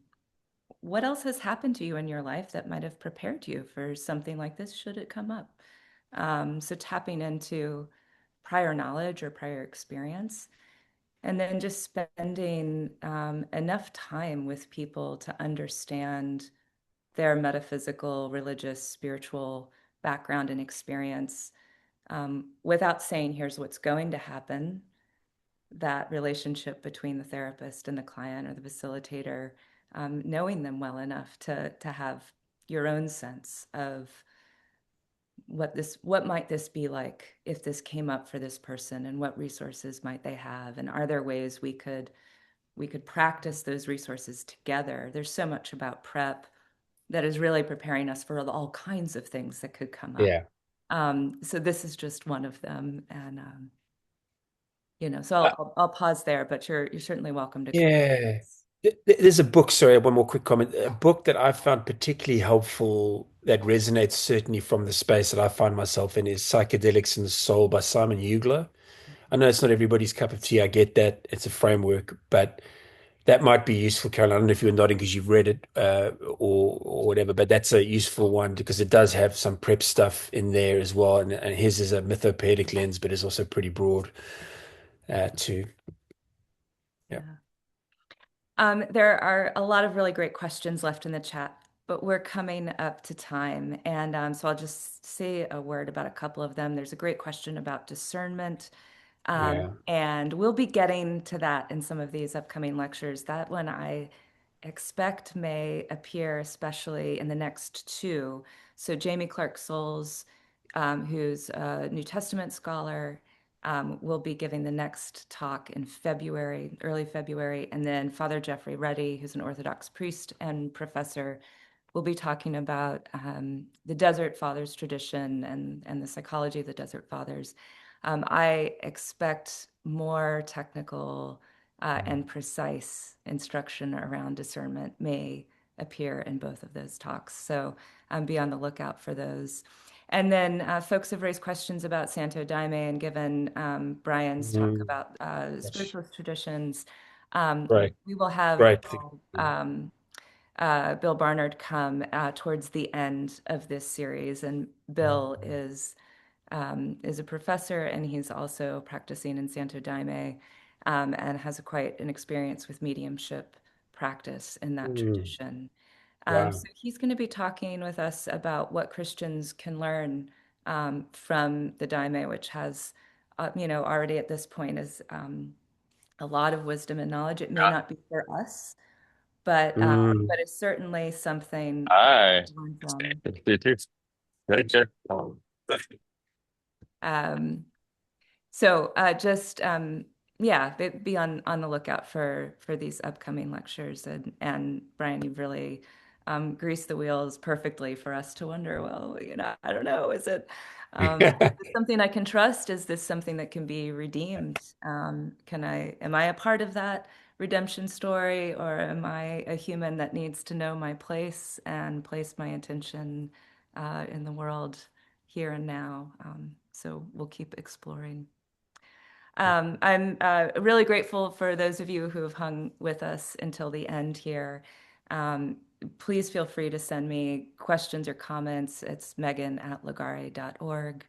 What else has happened to you in your life that might have prepared you for something like this should it come up? So tapping into prior knowledge or prior experience, and then just spending enough time with people to understand their metaphysical, religious, spiritual background and experience without saying, here's what's going to happen. That relationship between the therapist and the client or the facilitator, knowing them well enough to have your own sense of what might this be like if this came up for this person, and what resources might they have, and are there ways we could practice those resources together. There's so much about prep that is really preparing us for all kinds of things that could come up. Yeah. So this is just one of them, and so Uh, I'll pause there, but you're certainly welcome to come. yeah. There's a book, sorry, one more quick comment. A book that I found particularly helpful that resonates certainly from the space that I find myself in is Psychedelics and the Soul by Simon Ugler. I know it's not everybody's cup of tea. I get that. It's a framework, but that might be useful, Carol. I don't know if you're nodding because you've read it or whatever, but that's a useful one because it does have some prep stuff in there as well. And his is a mythopoeic lens, but is also pretty broad too. Yeah. Yeah. There are a lot of really great questions left in the chat, but we're coming up to time. And so I'll just say a word about a couple of them. There's a great question about discernment. Yeah. And we'll be getting to that in some of these upcoming lectures. That one I expect may appear especially in the next two. So Jamie Clark Souls, who's a New Testament scholar, will be giving the next talk in February, early February. And then Father Jeffrey Reddy, who's an Orthodox priest and professor, will be talking about the Desert Fathers tradition and the psychology of the Desert Fathers. I expect more technical and precise instruction around discernment may appear in both of those talks. So be on the lookout for those. And then folks have raised questions about Santo Daime, and given Brian's talk Mm, about yes. spiritualist traditions, Great. we will have Great. Bill Barnard come towards the end of this series. And Bill is a professor, and he's also practicing in Santo Daime, and has quite an experience with mediumship practice in that Mm, tradition. So wow. he's going to be talking with us about what Christians can learn from the Daime, which has, already at this point is a lot of wisdom and knowledge. It may not be for us, Mm, but it's certainly something Hi. to learn from. You too. Good, good. Um, So just yeah, be on the lookout for these upcoming lectures. And Brian, you've really greased the wheels perfectly for us to wonder, well, I don't know, is this something I can trust? Is this something that can be redeemed? Am I a part of that redemption story, or am I a human that needs to know my place and place my intention in the world here and now? So we'll keep exploring. I'm really grateful for those of you who have hung with us until the end here. please feel free to send me questions or comments. It's megan@ligare.org.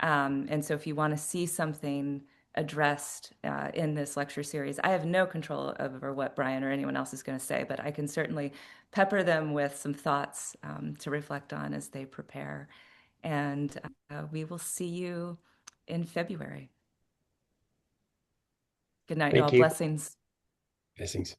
And so if you want to see something addressed in this lecture series, I have no control over what Brian or anyone else is going to say, but I can certainly pepper them with some thoughts to reflect on as they prepare. And we will see you in February. Good night, Thank y'all. you. Blessings. Blessings.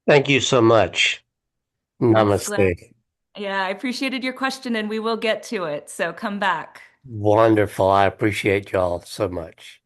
Thank you so much. Yes, Glenn. Namaste. Yeah, I appreciated your question and we will get to it. So come back. Wonderful. I appreciate y'all so much.